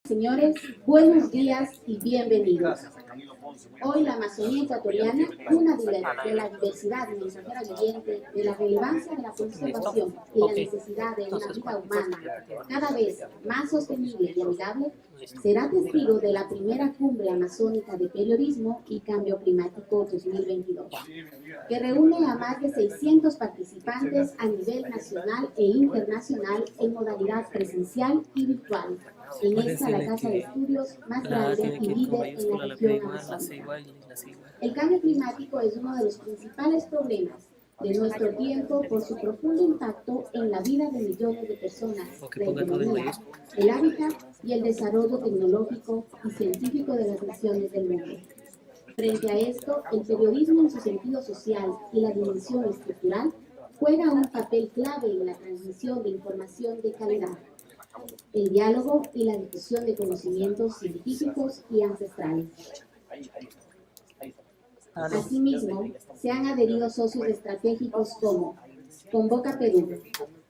Señores, buenos días y bienvenidos. Hoy la Amazonía ecuatoriana, cuna de la diversidad mensajera viviente, de la relevancia de la conservación y la necesidad de una vida humana cada vez más sostenible y amigable, será testigo de la primera cumbre amazónica de periodismo y cambio climático 2022, que reúne a más de 600 participantes a nivel nacional e internacional en modalidad presencial y virtual. En esta la casa de estudios más grande y líder en la región amazónica. El cambio climático es uno de los principales problemas de nuestro tiempo por su profundo impacto en la vida de millones de personas, la economía, el hábitat y el desarrollo tecnológico y científico de las naciones del mundo. Frente a esto, el periodismo en su sentido social y la dimensión estructural juega un papel clave en la transmisión de información de calidad, el diálogo y la difusión de conocimientos científicos y ancestrales. Asimismo, se han adherido socios estratégicos como Convoca Perú,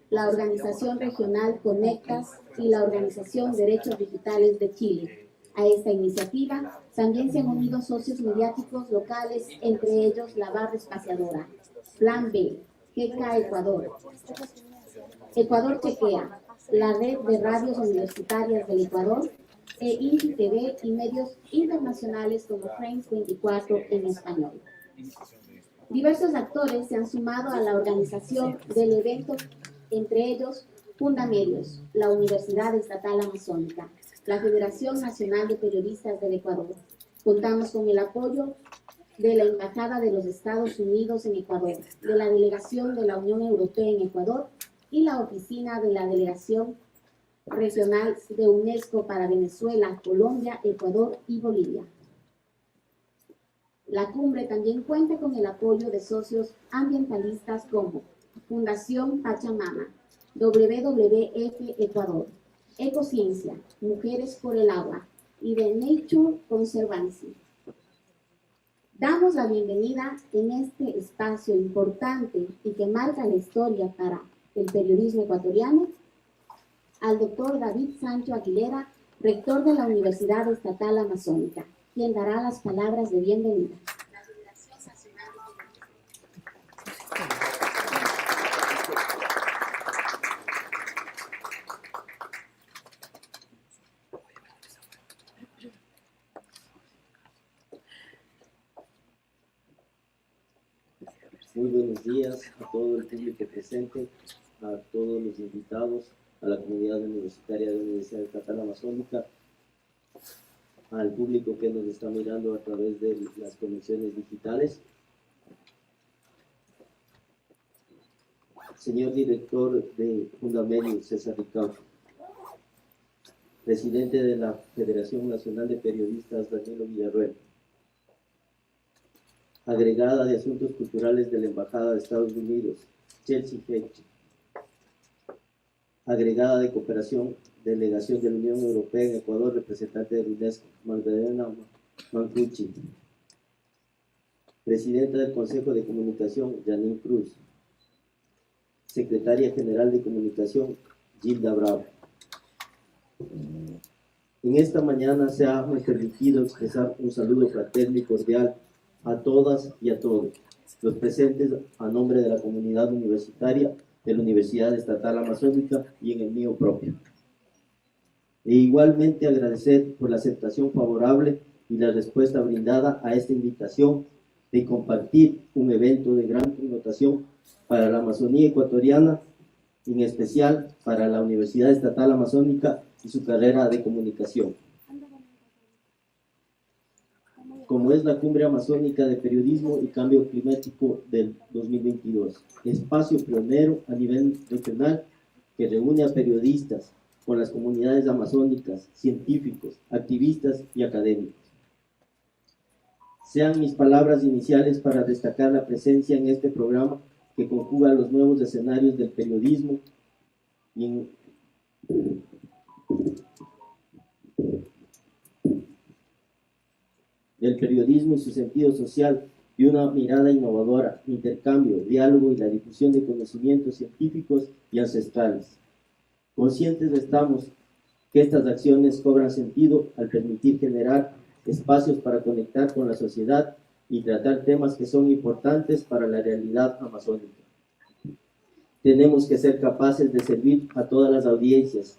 la Organización Regional Conectas y la Organización Derechos Digitales de Chile. A esta iniciativa también se han unido socios mediáticos locales, entre ellos la Barra Espaciadora, Plan B, GECA Ecuador, Ecuador Chequea, la Red de Radios Universitarias del Ecuador, e INTI TV y medios internacionales como Frames 24 en español. Diversos actores se han sumado a la organización del evento, entre ellos Fundamedios, la Universidad Estatal Amazónica, la Federación Nacional de Periodistas del Ecuador. Contamos con el apoyo de la Embajada de los Estados Unidos en Ecuador, de la Delegación de la Unión Europea en Ecuador y la Oficina de la Delegación Regional de UNESCO para Venezuela, Colombia, Ecuador y Bolivia. La cumbre también cuenta con el apoyo de socios ambientalistas como Fundación Pachamama, WWF Ecuador, Ecociencia, Mujeres por el Agua y The Nature Conservancy. Damos la bienvenida en este espacio importante y que marca la historia para el periodismo ecuatoriano al doctor David Sancho Aguilera, rector de la Universidad Estatal Amazónica, quien dará las palabras de bienvenida. Muy buenos días a todo el público presente, a todos los invitados, a la comunidad universitaria de la Universidad Estatal Amazónica, al público que nos está mirando a través de las conexiones digitales. Señor director de Fundamedios, César Ricardo, presidente de la Federación Nacional de Periodistas, Danilo Villarruel, agregada de Asuntos Culturales de la Embajada de Estados Unidos, Chelsea Fechi, agregada de Cooperación, Delegación de la Unión Europea en Ecuador, representante de UNESCO, Magdalena Mancucci, presidenta del Consejo de Comunicación, Janine Cruz, secretaria general de Comunicación, Gilda Bravo. En esta mañana se ha permitido expresar un saludo fraterno y cordial a todas y a todos los presentes a nombre de la comunidad universitaria de la Universidad Estatal Amazónica y en el mío propio. E igualmente agradecer por la aceptación favorable y la respuesta brindada a esta invitación de compartir un evento de gran connotación para la Amazonía ecuatoriana, en especial para la Universidad Estatal Amazónica y su carrera de comunicación, como es la Cumbre Amazónica de Periodismo y Cambio Climático del 2022, espacio pionero a nivel regional que reúne a periodistas con las comunidades amazónicas, científicos, activistas y académicos. Sean mis palabras iniciales para destacar la presencia en este programa que conjuga los nuevos escenarios del periodismo y su sentido social y una mirada innovadora, intercambio, diálogo y la difusión de conocimientos científicos y ancestrales. Conscientes estamos que estas acciones cobran sentido al permitir generar espacios para conectar con la sociedad y tratar temas que son importantes para la realidad amazónica. Tenemos que ser capaces de servir a todas las audiencias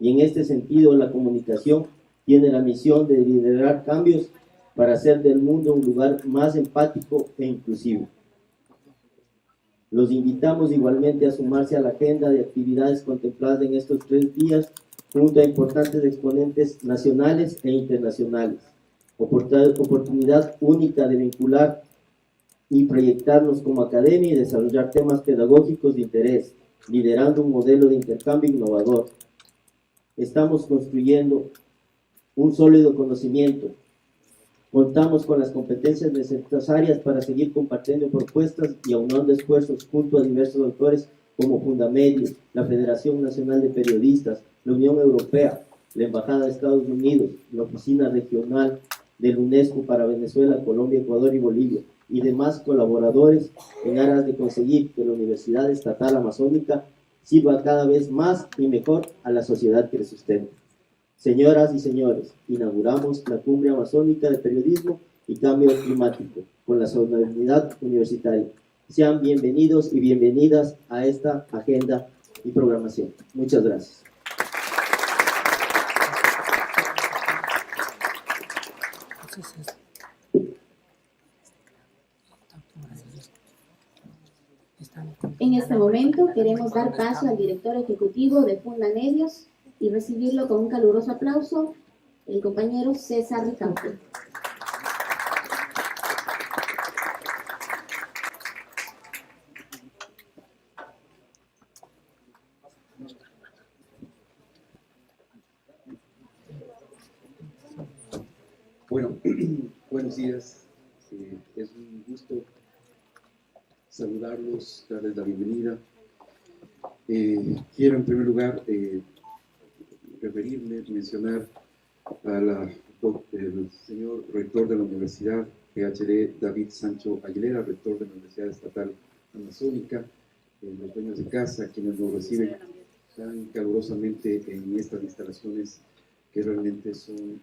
y en este sentido la comunicación tiene la misión de liderar cambios para hacer del mundo un lugar más empático e inclusivo. Los invitamos igualmente a sumarse a la agenda de actividades contempladas en estos 3 días junto a importantes exponentes nacionales e internacionales. Oportunidad única de vincular y proyectarnos como academia y desarrollar temas pedagógicos de interés, liderando un modelo de intercambio innovador. Estamos construyendo un sólido conocimiento. Contamos con las competencias necesarias para seguir compartiendo propuestas y aunando esfuerzos junto a diversos autores como Fundamedios, la Federación Nacional de Periodistas, la Unión Europea, la Embajada de Estados Unidos, la Oficina Regional del UNESCO para Venezuela, Colombia, Ecuador y Bolivia, y demás colaboradores en aras de conseguir que la Universidad Estatal Amazónica sirva cada vez más y mejor a la sociedad que le sustenta. Señoras y señores, inauguramos la Cumbre Amazónica de Periodismo y Cambio Climático con la solemnidad universitaria. Sean bienvenidos y bienvenidas a esta agenda y programación. Muchas gracias. En este momento queremos dar paso al director ejecutivo de Fundamedios y recibirlo con un caluroso aplauso, el compañero César Ricaurte. Bueno, buenos días. Es un gusto saludarlos, darles la bienvenida. Quiero en primer lugar mencionar al señor rector de la Universidad PhD David Sancho Aguilera, rector de la Universidad Estatal Amazónica, los dueños de casa, quienes nos reciben tan calurosamente en estas instalaciones que realmente son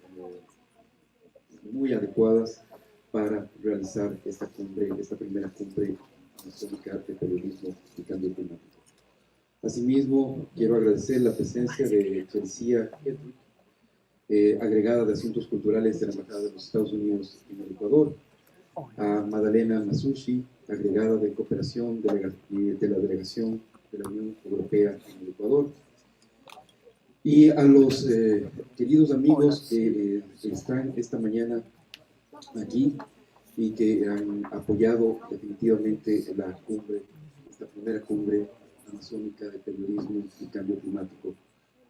muy adecuadas para realizar esta primera cumbre amazónica de periodismo y cambio climático. Asimismo, quiero agradecer la presencia de Chelsea Hedrick, agregada de Asuntos Culturales de la Embajada de los Estados Unidos en el Ecuador, a Madalena Masushi, agregada de Cooperación de la Delegación de la Unión Europea en el Ecuador, y a los queridos amigos que están esta mañana aquí y que han apoyado definitivamente esta primera cumbre amazónica de periodismo y cambio climático.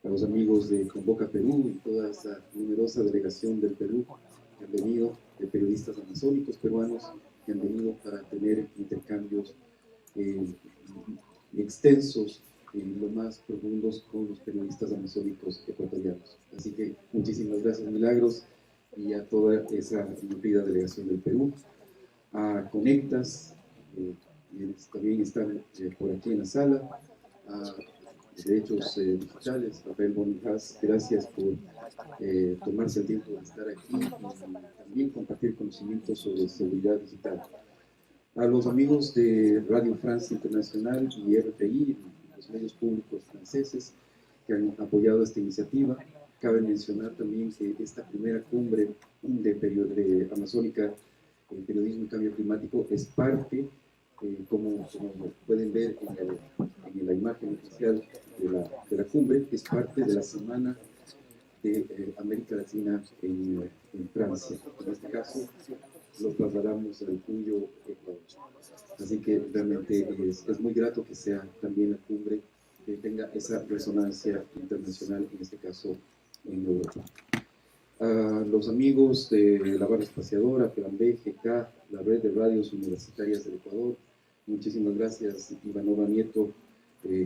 A los amigos de Convoca Perú y toda esa numerosa delegación del Perú que han venido, de periodistas amazónicos peruanos que han venido para tener intercambios extensos y lo más profundos con los periodistas amazónicos ecuatorianos. Así que muchísimas gracias, Milagros, y a toda esa nutrida delegación del Perú, a Conectas, quienes también están por aquí en la sala, a Derechos Digitales, Rafael Bonijas, gracias por tomarse el tiempo de estar aquí y también compartir conocimientos sobre seguridad digital. A los amigos de Radio France Internacional y RFI, los medios públicos franceses que han apoyado esta iniciativa. Cabe mencionar también que esta primera cumbre de amazónica en periodismo y cambio climático es parte, como pueden ver en la imagen oficial de la cumbre, es parte de la Semana de América Latina en Francia. En este caso, lo trasladamos al Cuyo, Ecuador. Así que realmente es muy grato que sea también la cumbre que tenga esa resonancia internacional, en este caso en Europa. A los amigos de la Barra Espaciadora, Plan B, GK, la Red de Radios Universitarias del Ecuador, muchísimas gracias, Ivanova Nieto,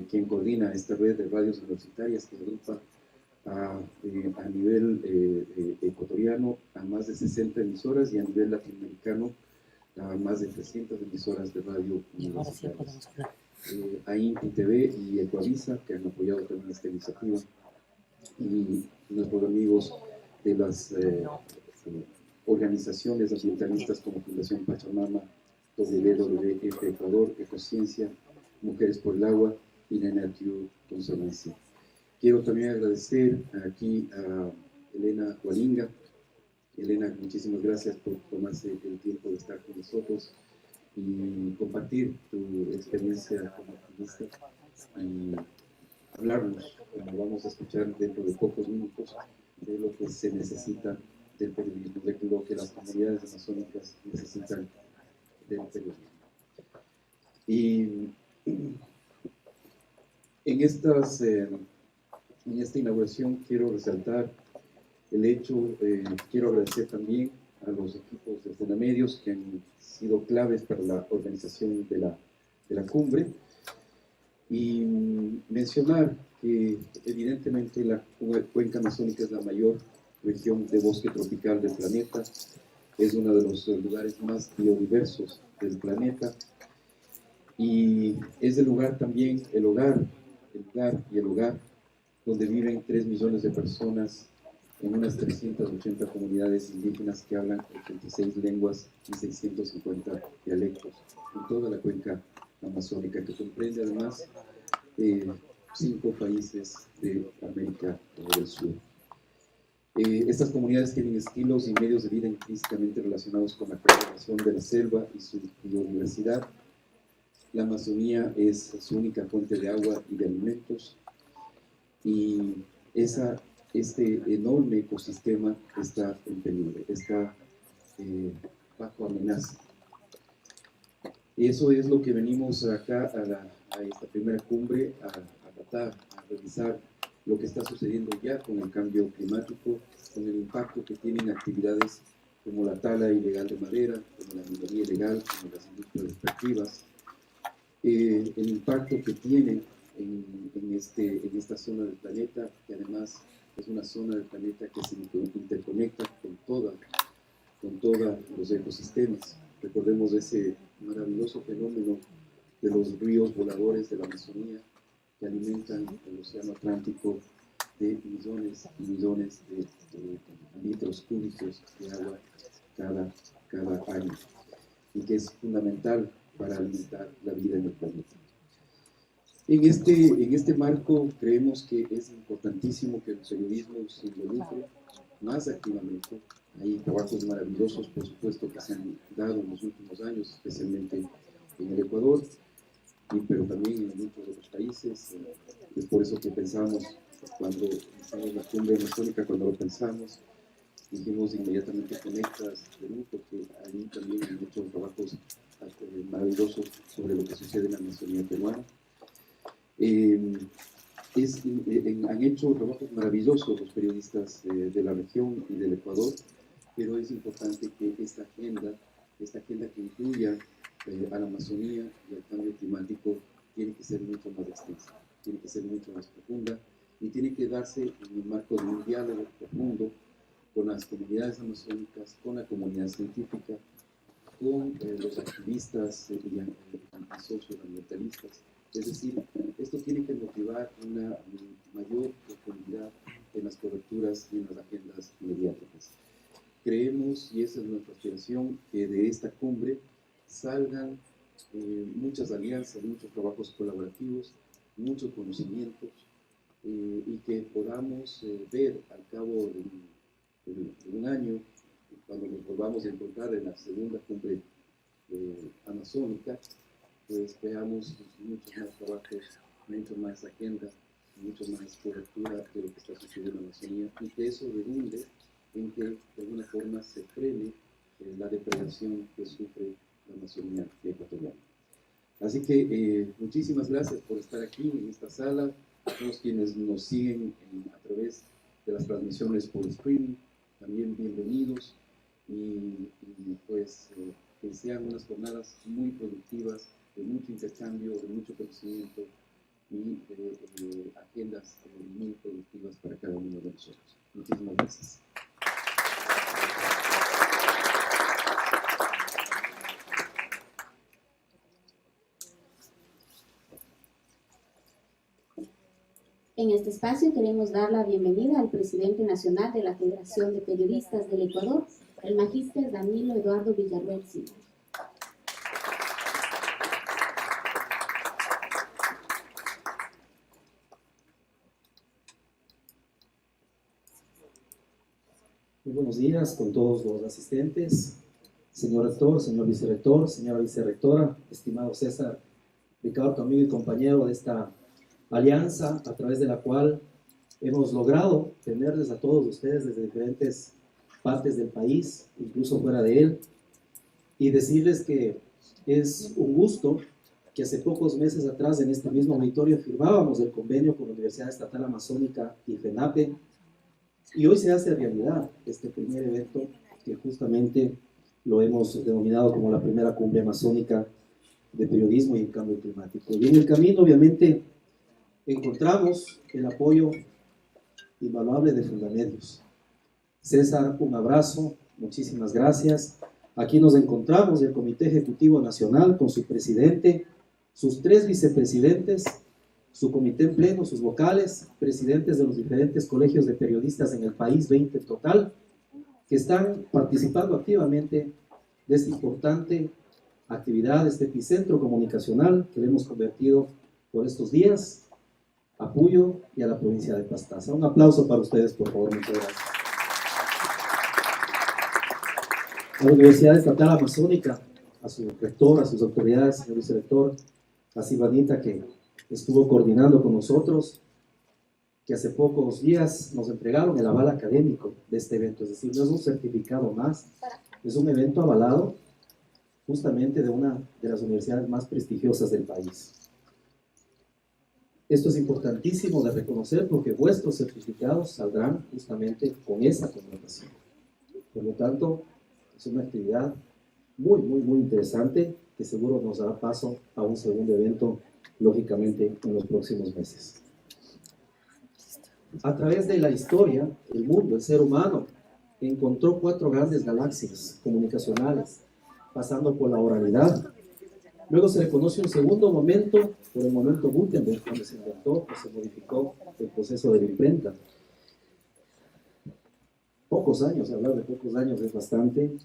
quien coordina esta red de radios universitarias que agrupa a nivel ecuatoriano a más de 60 emisoras y a nivel latinoamericano a más de 300 emisoras de radio universitarias. AIN TV y Ecuavisa, que han apoyado también esta iniciativa. y nuestros amigos de las organizaciones ambientalistas como Fundación Pachamama, WWF Ecuador, Ecociencia, Mujeres por el Agua y Nenatiu Conservancia. Quiero también agradecer aquí a Elena Hualinga. Elena, muchísimas gracias por tomarse el tiempo de estar con nosotros y compartir tu experiencia como activista y hablarnos, como vamos a escuchar dentro de pocos minutos, de lo que se necesita del periodismo, de lo que las comunidades amazónicas necesitan del periodismo. Y en esta inauguración quiero resaltar el hecho, quiero agradecer también a los equipos de Fonamedios que han sido claves para la organización de la cumbre y mencionar que evidentemente la cuenca amazónica es la mayor región de bosque tropical del planeta, es uno de los lugares más biodiversos del planeta y es el lugar también, el hogar donde viven 3 millones de personas en unas 380 comunidades indígenas que hablan 86 lenguas y 650 dialectos en toda la cuenca amazónica, que comprende además 5 países de América del Sur. Estas comunidades tienen estilos y medios de vida intrínsecamente relacionados con la conservación de la selva y su biodiversidad. La Amazonía es su única fuente de agua y de alimentos, y este enorme ecosistema está en peligro, está bajo amenaza. Y eso es lo que venimos acá a esta primera cumbre a tratar, a revisar lo que está sucediendo ya con el cambio climático, con el impacto que tienen actividades como la tala ilegal de madera, como la minería ilegal, como las industrias extractivas, el impacto que tienen en esta zona del planeta, que además es una zona del planeta que se interconecta con todos los ecosistemas. Recordemos ese maravilloso fenómeno de los ríos voladores de la Amazonía que alimentan el océano Atlántico de millones y millones de litros cúbicos de agua cada año, y que es fundamental para alimentar la vida en el planeta. En este marco creemos que es importantísimo que el periodismo se involucre más activamente. Hay trabajos maravillosos, por supuesto, que se han dado en los últimos años, especialmente en el Ecuador, pero también en muchos otros países. Es por eso que pensamos, cuando hicimos la cumbre amazónica, cuando lo pensamos, dijimos inmediatamente Conectas Perú, porque ahí también han hecho trabajos maravillosos sobre lo que sucede en la Amazonía peruana. Han hecho trabajos maravillosos los periodistas de la región y del Ecuador, pero es importante que esta agenda que incluya a la Amazonía y al cambio climático tiene que ser mucho más extensa, tiene que ser mucho más profunda y tiene que darse en el marco de un diálogo profundo con las comunidades amazónicas, con la comunidad científica, con los activistas y socioambientalistas. Es decir, esto tiene que motivar una mayor profundidad en las coberturas y en las agendas mediáticas. Creemos, y esa es nuestra aspiración, que de esta cumbre salgan muchas alianzas, muchos trabajos colaborativos, muchos conocimientos, y que podamos ver al cabo de un año, cuando nos volvamos a encontrar en la segunda cumbre amazónica, pues veamos muchos más trabajos, mucho más agenda, mucho más cobertura de lo que está sucediendo en la Amazonía, y que eso redunde en que de alguna forma se frene la depredación que sufre la Amazonía ecuatoriana. Así que muchísimas gracias por estar aquí en esta sala, a todos quienes nos siguen a través de las transmisiones por streaming, también bienvenidos, y pues que sean unas jornadas muy productivas, de mucho intercambio, de mucho conocimiento y de agendas muy productivas para cada uno de nosotros. Muchísimas gracias. En este espacio queremos dar la bienvenida al presidente nacional de la Federación de Periodistas del Ecuador, el magíster Danilo Eduardo Villarroel Silva. Muy buenos días con todos los asistentes, señor rector, señor vicerrector, señora vicerrectora, estimado César Ricardo, amigo y compañero de esta alianza a través de la cual hemos logrado tenerles a todos ustedes desde diferentes partes del país, incluso fuera de él, y decirles que es un gusto que hace pocos meses atrás en este mismo auditorio firmábamos el convenio con la Universidad Estatal Amazónica y FENAPE, y hoy se hace realidad este primer evento que justamente lo hemos denominado como la primera cumbre amazónica de periodismo y el cambio climático. Y en el camino, obviamente, encontramos el apoyo invaluable de Fundamedios. César, un abrazo, muchísimas gracias. Aquí nos encontramos el Comité Ejecutivo Nacional con su presidente, sus 3 vicepresidentes, su comité en pleno, sus vocales, presidentes de los diferentes colegios de periodistas en el país, 20 en total, que están participando activamente de esta importante actividad, este epicentro comunicacional que le hemos convertido por estos días a Puyo y a la provincia de Pastaza. Un aplauso para ustedes, por favor, muchas gracias. A la Universidad Estatal Amazónica, a su rector, a sus autoridades, señor vicerrector, a Sivanita, que estuvo coordinando con nosotros, que hace pocos días nos entregaron el aval académico de este evento, es decir, no es un certificado más, es un evento avalado justamente de una de las universidades más prestigiosas del país. Esto es importantísimo de reconocer porque vuestros certificados saldrán justamente con esa connotación. Por lo tanto, es una actividad muy interesante que seguro nos dará paso a un segundo evento, lógicamente, en los próximos meses. A través de la historia, el mundo, el ser humano, encontró 4 grandes galaxias comunicacionales, pasando por la oralidad. Luego se le conoce un segundo momento, por el momento Gutenberg, cuando se inventó o se modificó el proceso de la imprenta. Pocos años, hablar de pocos años es bastante.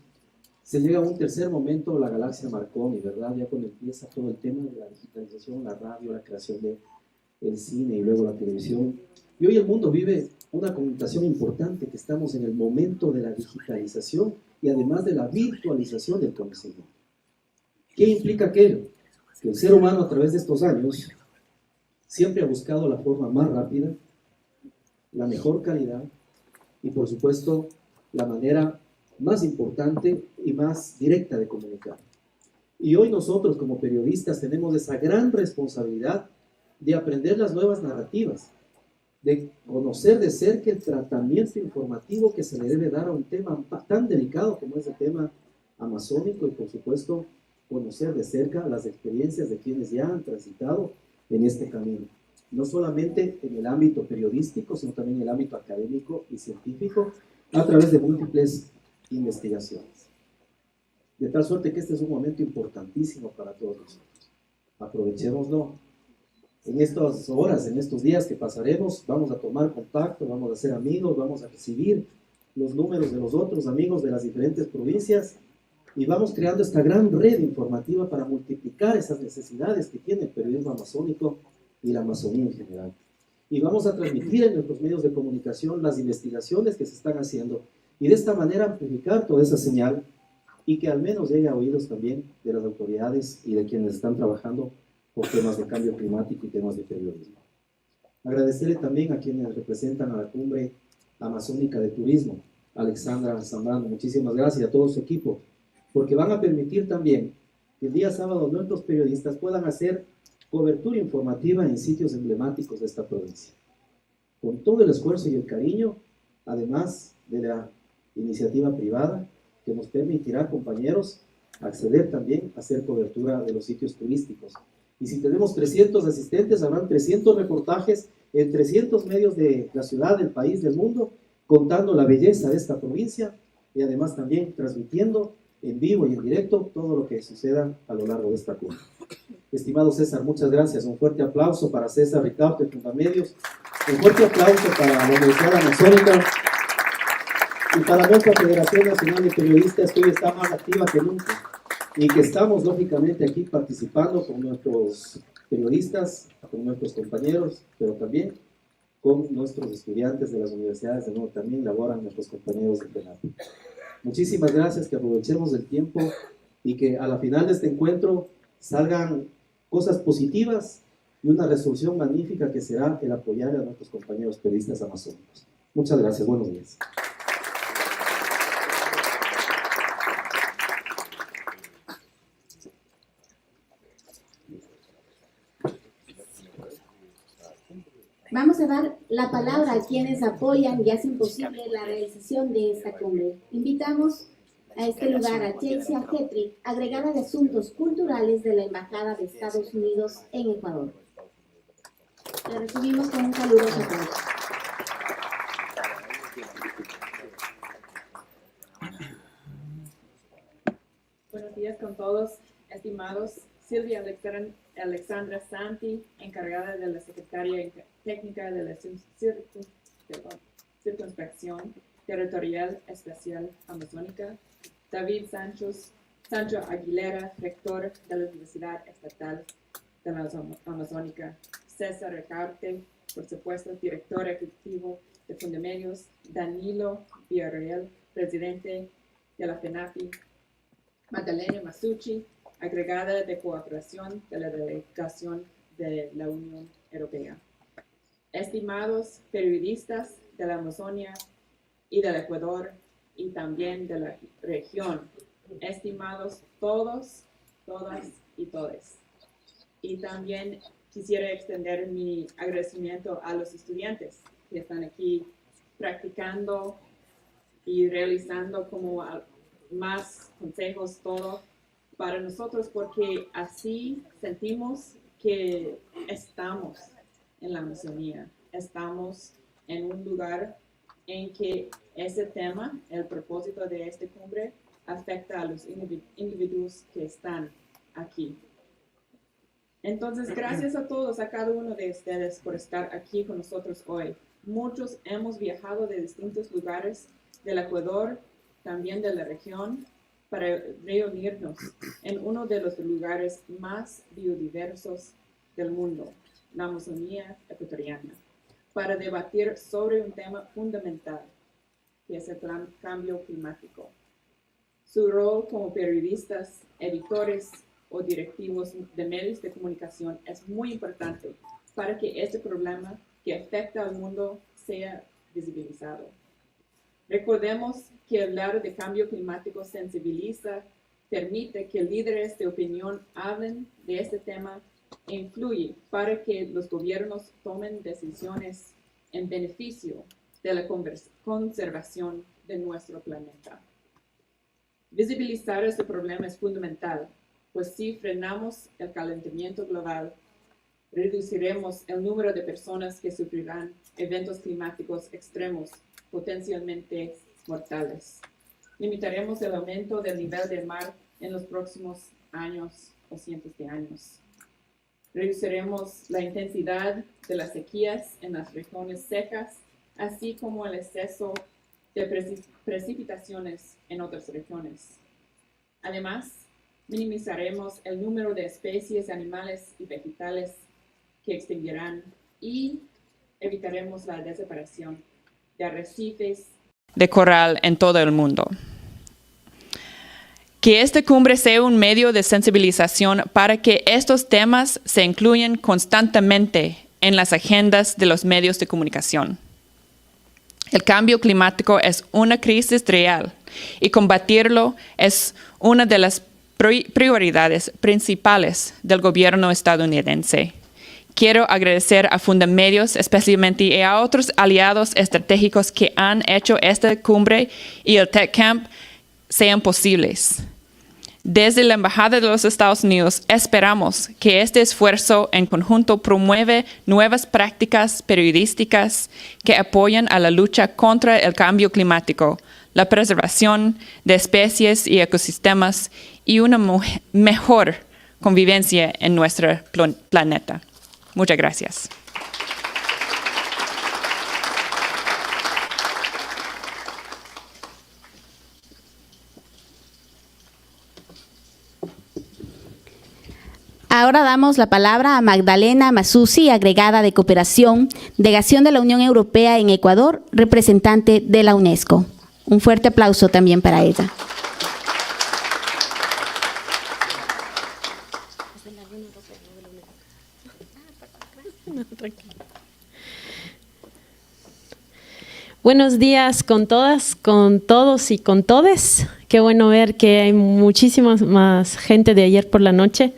Se llega a un tercer momento, la galaxia Marconi, ¿verdad? Ya cuando empieza todo el tema de la digitalización, la radio, la creación del cine y luego la televisión. Y hoy el mundo vive una connotación importante, que estamos en el momento de la digitalización y además de la virtualización del conocimiento. ¿Qué implica aquello? Que el ser humano a través de estos años siempre ha buscado la forma más rápida, la mejor calidad y por supuesto la manera más importante y más directa de comunicar. Y hoy nosotros como periodistas tenemos esa gran responsabilidad de aprender las nuevas narrativas, de conocer de cerca el tratamiento informativo que se le debe dar a un tema tan delicado como es el tema amazónico y por supuesto conocer de cerca las experiencias de quienes ya han transitado en este camino, no solamente en el ámbito periodístico, sino también en el ámbito académico y científico, a través de múltiples investigaciones. De tal suerte que este es un momento importantísimo para todos nosotros. Aprovechémoslo. En estas horas, en estos días que pasaremos, vamos a tomar contacto, vamos a ser amigos, vamos a recibir los números de los otros amigos de las diferentes provincias y vamos creando esta gran red informativa para multiplicar esas necesidades que tiene el periodismo amazónico y la Amazonía en general. Y vamos a transmitir en nuestros medios de comunicación las investigaciones que se están haciendo y de esta manera amplificar toda esa señal y que al menos llegue a oídos también de las autoridades y de quienes están trabajando por temas de cambio climático y temas de periodismo. Agradecerle también a quienes representan a la Cumbre Amazónica de Turismo, Alexandra Zambrano, muchísimas gracias a todo su equipo, porque van a permitir también que el día sábado nuestros periodistas puedan hacer cobertura informativa en sitios emblemáticos de esta provincia, con todo el esfuerzo y el cariño, además de la iniciativa privada que nos permitirá, compañeros, acceder también a hacer cobertura de los sitios turísticos. Y si tenemos 300 asistentes, habrán 300 reportajes en 300 medios de la ciudad, del país, del mundo, contando la belleza de esta provincia y además también transmitiendo en vivo y en directo todo lo que suceda a lo largo de esta cumbre. Estimado César, muchas gracias. Un fuerte aplauso para César Ricardo de Fundamedios. Un fuerte aplauso para la Universidad Amazónica y para nuestra Federación Nacional de Periodistas, que hoy está más activa que nunca y que estamos lógicamente aquí participando con nuestros periodistas, con nuestros compañeros, pero también con nuestros estudiantes de las universidades. De nuevo, también laboran nuestros compañeros de FENAPI. Muchísimas gracias, que aprovechemos el tiempo y que a la final de este encuentro salgan cosas positivas y una resolución magnífica que será el apoyar a nuestros compañeros periodistas amazónicos. Muchas gracias, buenos días. Vamos a dar la palabra a quienes apoyan y hacen posible la realización de esta cumbre. Invitamos a este lugar a Chelsea Getri, agregada de Asuntos Culturales de la Embajada de Estados Unidos en Ecuador. La recibimos con un caluroso aplauso. Buenos días con todos, estimados. Silvia Alexandra Santi, encargada de la Secretaría Técnica de la Circunspección Territorial Especial Amazónica. David Sancho Aguilera, rector de la Universidad Estatal de la Amazónica. César Recarte, por supuesto, director ejecutivo de Fundamedios. Danilo Villarreal, presidente de la FENAPI. Magdalena Masucci, agregada de cooperación de la delegación de la Unión Europea. Estimados periodistas de la Amazonia y del Ecuador y también de la región, estimados todos, todas y todes. Y también quisiera extender mi agradecimiento a los estudiantes que están aquí practicando y realizando como más consejos, todo para nosotros, porque así sentimos que estamos en la Amazonía, estamos en un lugar en que ese tema, el propósito de esta cumbre, afecta a los individuos que están aquí. Entonces, gracias a todos, a cada uno de ustedes por estar aquí con nosotros hoy. Muchos hemos viajado de distintos lugares del Ecuador, también de la región, para reunirnos en uno de los lugares más biodiversos del mundo, la Amazonía ecuatoriana, para debatir sobre un tema fundamental, que es el cambio climático. Su rol como periodistas, editores o directivos de medios de comunicación es muy importante para que este problema que afecta al mundo sea visibilizado. Recordemos que hablar de cambio climático sensibiliza, permite que líderes de opinión hablen de este tema e influye para que los gobiernos tomen decisiones en beneficio de la conservación de nuestro planeta. Visibilizar este problema es fundamental, pues si frenamos el calentamiento global, reduciremos el número de personas que sufrirán eventos climáticos extremos potencialmente mortales. Limitaremos el aumento del nivel del mar en los próximos años o cientos de años. Reduciremos la intensidad de las sequías en las regiones secas, así como el exceso de precipitaciones en otras regiones. Además, minimizaremos el número de especies animales y vegetales que extinguirán y evitaremos la desaparición de arrecifes de coral en todo el mundo. Que esta cumbre sea un medio de sensibilización para que estos temas se incluyan constantemente en las agendas de los medios de comunicación. El cambio climático es una crisis real y combatirlo es una de las prioridades principales del gobierno estadounidense. Quiero agradecer a Fundamedios especialmente y a otros aliados estratégicos que han hecho esta cumbre y el TechCamp sean posibles. Desde la Embajada de los Estados Unidos esperamos que este esfuerzo en conjunto promueva nuevas prácticas periodísticas que apoyan a la lucha contra el cambio climático, la preservación de especies y ecosistemas y una mejor convivencia en nuestro planeta. Muchas gracias. Ahora damos la palabra a Magdalena Masusi, agregada de Cooperación, Delegación de la Unión Europea en Ecuador, representante de la UNESCO. Un fuerte aplauso también para ella. Buenos días con todas, con todos y con todes. Qué bueno ver que hay muchísima más gente de ayer por la noche.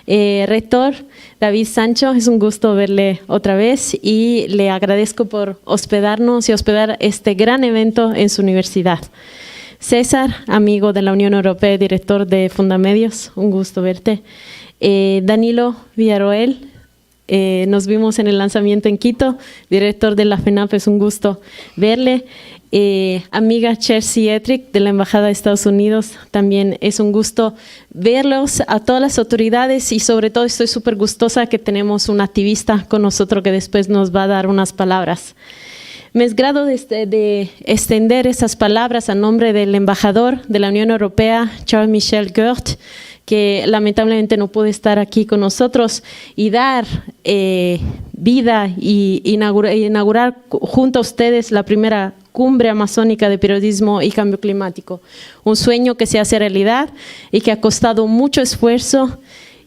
Rector David Sancho, es un gusto verle otra vez y le agradezco por hospedarnos y hospedar este gran evento en su universidad. César, amigo de la Unión Europea, director de Fundamedios, un gusto verte. Danilo Villarroel, nos vimos en el lanzamiento en Quito, director de la FENAP, es un gusto verle. Amiga Chelsea Etrick de la Embajada de Estados Unidos, también es un gusto verlos, a todas las autoridades y sobre todo estoy súper gustosa que tenemos un activista con nosotros que después nos va a dar unas palabras. Me esgrado de extender esas palabras a nombre del embajador de la Unión Europea, Charles Michel Goert, que lamentablemente no puede estar aquí con nosotros, y dar vida y inaugurar junto a ustedes la primera Cumbre Amazónica de Periodismo y Cambio Climático. Un sueño que se hace realidad y que ha costado mucho esfuerzo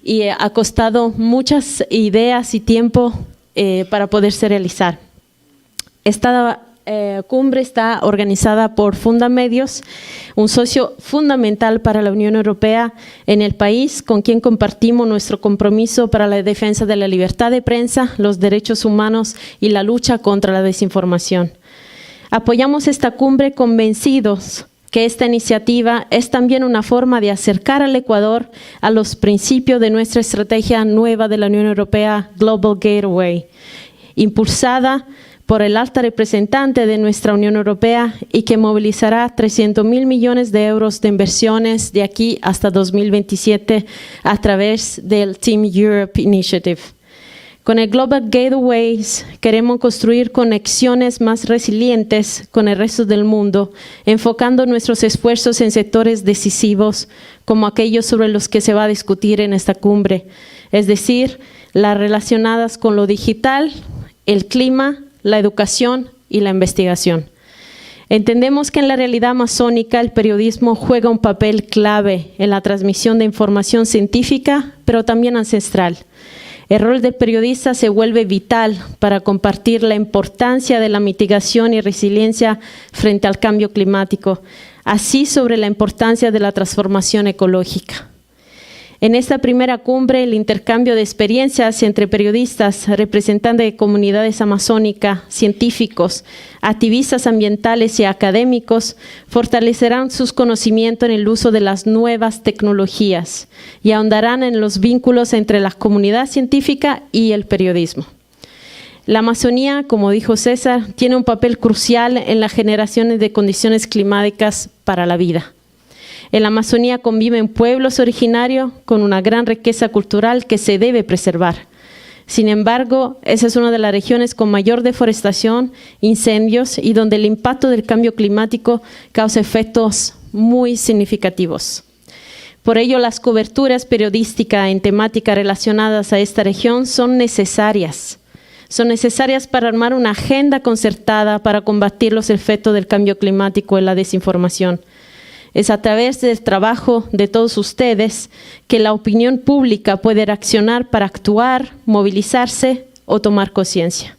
y ha costado muchas ideas y tiempo para poderse realizar. Esta cumbre está organizada por Fundamedios, un socio fundamental para la Unión Europea en el país, con quien compartimos nuestro compromiso para la defensa de la libertad de prensa, los derechos humanos y la lucha contra la desinformación. Apoyamos esta cumbre convencidos que esta iniciativa es también una forma de acercar al Ecuador a los principios de nuestra estrategia nueva de la Unión Europea, Global Gateway, impulsada por el alta representante de nuestra Unión Europea y que movilizará 300.000 millones de euros de inversiones de aquí hasta 2027 a través del Team Europe Initiative. Con el Global Gateways queremos construir conexiones más resilientes con el resto del mundo, enfocando nuestros esfuerzos en sectores decisivos como aquellos sobre los que se va a discutir en esta cumbre, es decir, las relacionadas con lo digital, el clima, la educación y la investigación. Entendemos que en la realidad amazónica el periodismo juega un papel clave en la transmisión de información científica, pero también ancestral. El rol del periodista se vuelve vital para compartir la importancia de la mitigación y resiliencia frente al cambio climático, así sobre la importancia de la transformación ecológica. En esta primera cumbre, el intercambio de experiencias entre periodistas, representantes de comunidades amazónicas, científicos, activistas ambientales y académicos fortalecerán sus conocimientos en el uso de las nuevas tecnologías y ahondarán en los vínculos entre la comunidad científica y el periodismo. La Amazonía, como dijo César, tiene un papel crucial en la generación de condiciones climáticas para la vida. En la Amazonía conviven pueblos originarios con una gran riqueza cultural que se debe preservar. Sin embargo, esa es una de las regiones con mayor deforestación, incendios y donde el impacto del cambio climático causa efectos muy significativos. Por ello, las coberturas periodísticas en temáticas relacionadas a esta región son necesarias. Son necesarias para armar una agenda concertada para combatir los efectos del cambio climático y la desinformación. Es a través del trabajo de todos ustedes que la opinión pública puede reaccionar para actuar, movilizarse o tomar conciencia.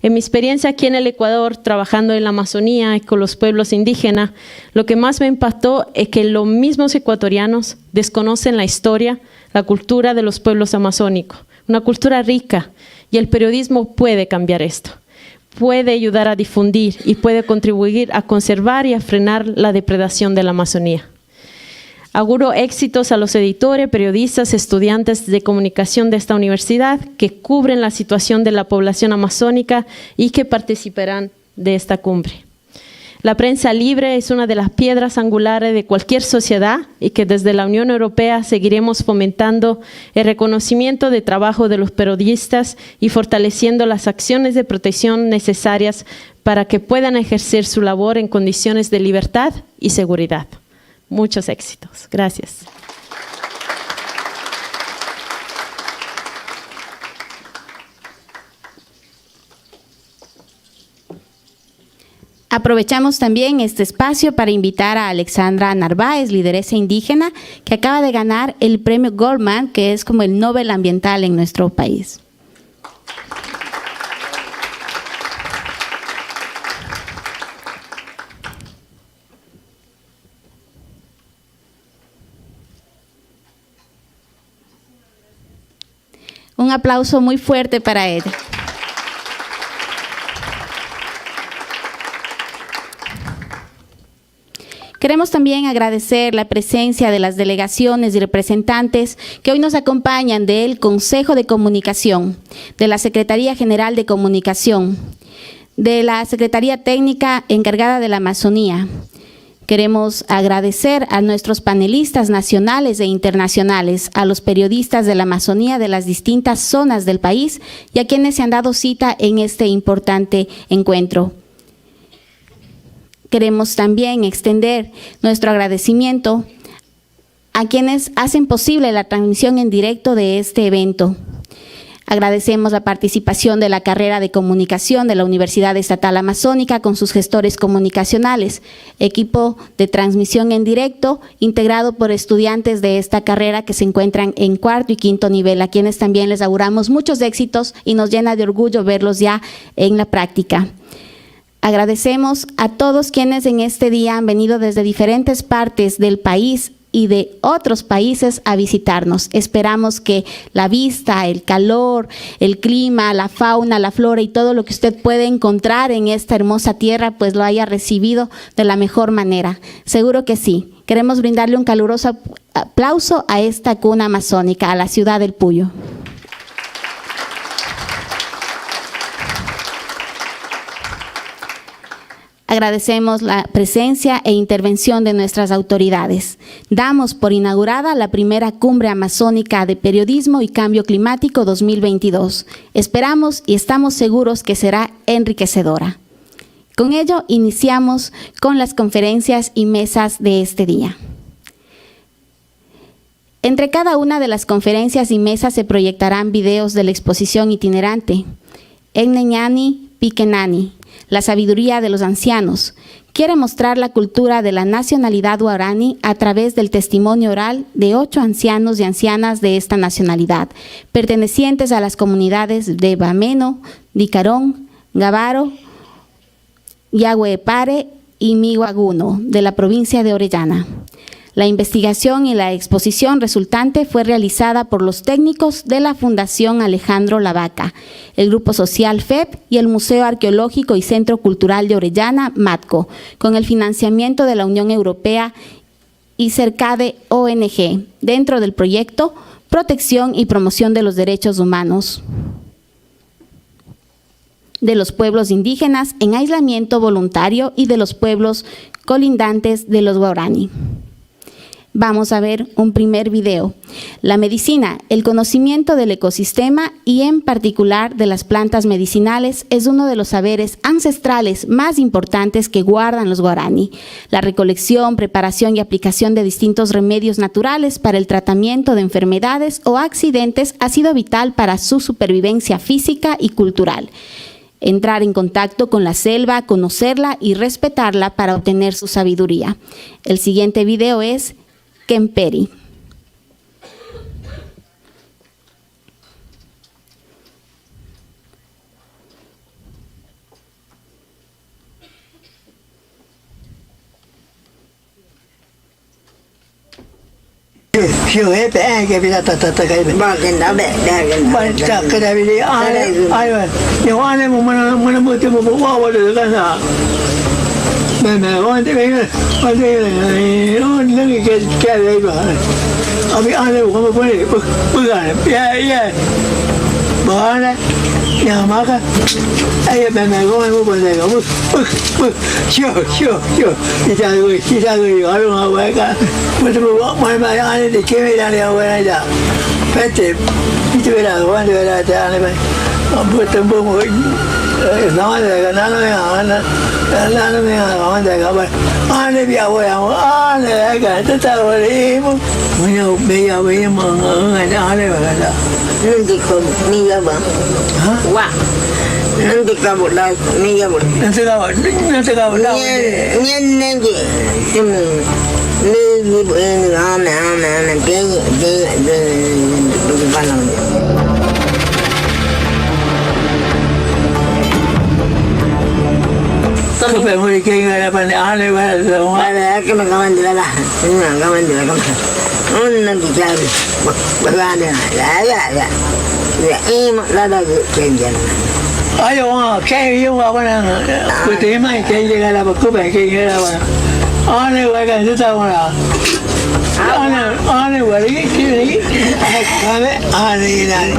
En mi experiencia aquí en el Ecuador, trabajando en la Amazonía y con los pueblos indígenas, lo que más me impactó es que los mismos ecuatorianos desconocen la historia, la cultura de los pueblos amazónicos, una cultura rica, y el periodismo puede cambiar esto. Puede ayudar a difundir y puede contribuir a conservar y a frenar la depredación de la Amazonía. Auguro éxitos a los editores, periodistas, estudiantes de comunicación de esta universidad que cubren la situación de la población amazónica y que participarán de esta cumbre. La prensa libre es una de las piedras angulares de cualquier sociedad y que desde la Unión Europea seguiremos fomentando el reconocimiento de trabajo de los periodistas y fortaleciendo las acciones de protección necesarias para que puedan ejercer su labor en condiciones de libertad y seguridad. Muchos éxitos. Gracias. Aprovechamos también este espacio para invitar a Alexandra Narváez, lideresa indígena, que acaba de ganar el premio Goldman, que es como el Nobel ambiental en nuestro país. Un aplauso muy fuerte para ella. Queremos también agradecer la presencia de las delegaciones y representantes que hoy nos acompañan del Consejo de Comunicación, de la Secretaría General de Comunicación, de la Secretaría Técnica encargada de la Amazonía. Queremos agradecer a nuestros panelistas nacionales e internacionales, a los periodistas de la Amazonía de las distintas zonas del país y a quienes se han dado cita en este importante encuentro. Queremos también extender nuestro agradecimiento a quienes hacen posible la transmisión en directo de este evento. Agradecemos la participación de la carrera de comunicación de la Universidad Estatal Amazónica con sus gestores comunicacionales, equipo de transmisión en directo integrado por estudiantes de esta carrera que se encuentran en cuarto y quinto nivel, a quienes también les auguramos muchos éxitos y nos llena de orgullo verlos ya en la práctica. Agradecemos a todos quienes en este día han venido desde diferentes partes del país y de otros países a visitarnos. Esperamos que la vista, el calor, el clima, la fauna, la flora y todo lo que usted puede encontrar en esta hermosa tierra, pues lo haya recibido de la mejor manera. Seguro que sí. Queremos brindarle un caluroso aplauso a esta cuna amazónica, a la ciudad del Puyo. Agradecemos la presencia e intervención de nuestras autoridades. Damos por inaugurada la primera Cumbre Amazónica de Periodismo y Cambio Climático 2022. Esperamos y estamos seguros que será enriquecedora. Con ello, iniciamos con las conferencias y mesas de este día. Entre cada una de las conferencias y mesas se proyectarán videos de la exposición itinerante Enneñani Piquenani, la sabiduría de los ancianos. Quiere mostrar la cultura de la nacionalidad guaraní a través del testimonio oral de 8 ancianos y ancianas de esta nacionalidad, pertenecientes a las comunidades de Bameno, Dicarón, Gavaro, Yaguepare y Miguaguno, de la provincia de Orellana. La investigación y la exposición resultante fue realizada por los técnicos de la Fundación Alejandro Lavaca, el Grupo Social FEP y el Museo Arqueológico y Centro Cultural de Orellana, MATCO, con el financiamiento de la Unión Europea y Cercade ONG, dentro del proyecto Protección y Promoción de los Derechos Humanos de los pueblos indígenas en aislamiento voluntario y de los pueblos colindantes de los guaraní. Vamos a ver un primer video. La medicina, el conocimiento del ecosistema y en particular de las plantas medicinales es uno de los saberes ancestrales más importantes que guardan los guaraní. La recolección, preparación y aplicación de distintos remedios naturales para el tratamiento de enfermedades o accidentes ha sido vital para su supervivencia física y cultural. Entrar en contacto con la selva, conocerla y respetarla para obtener su sabiduría. El siguiente video es Kemperi. Nanti kabut dah, ni kabut. Nanti kau tahu. Nyen je, ni ame, pergi palang. Sampai mulai kaya apa ni aneh banget semua. Ada kami kawan dia lah, kawan dia kawan. Nanti cari, berada, ya. Ya, lada kencan. Ayo kaya yung apa nang putih mai kaya dia lah aku kaya lah. Aneh banget tu tahu lah. Aneh banget kini. Kami aneh ni.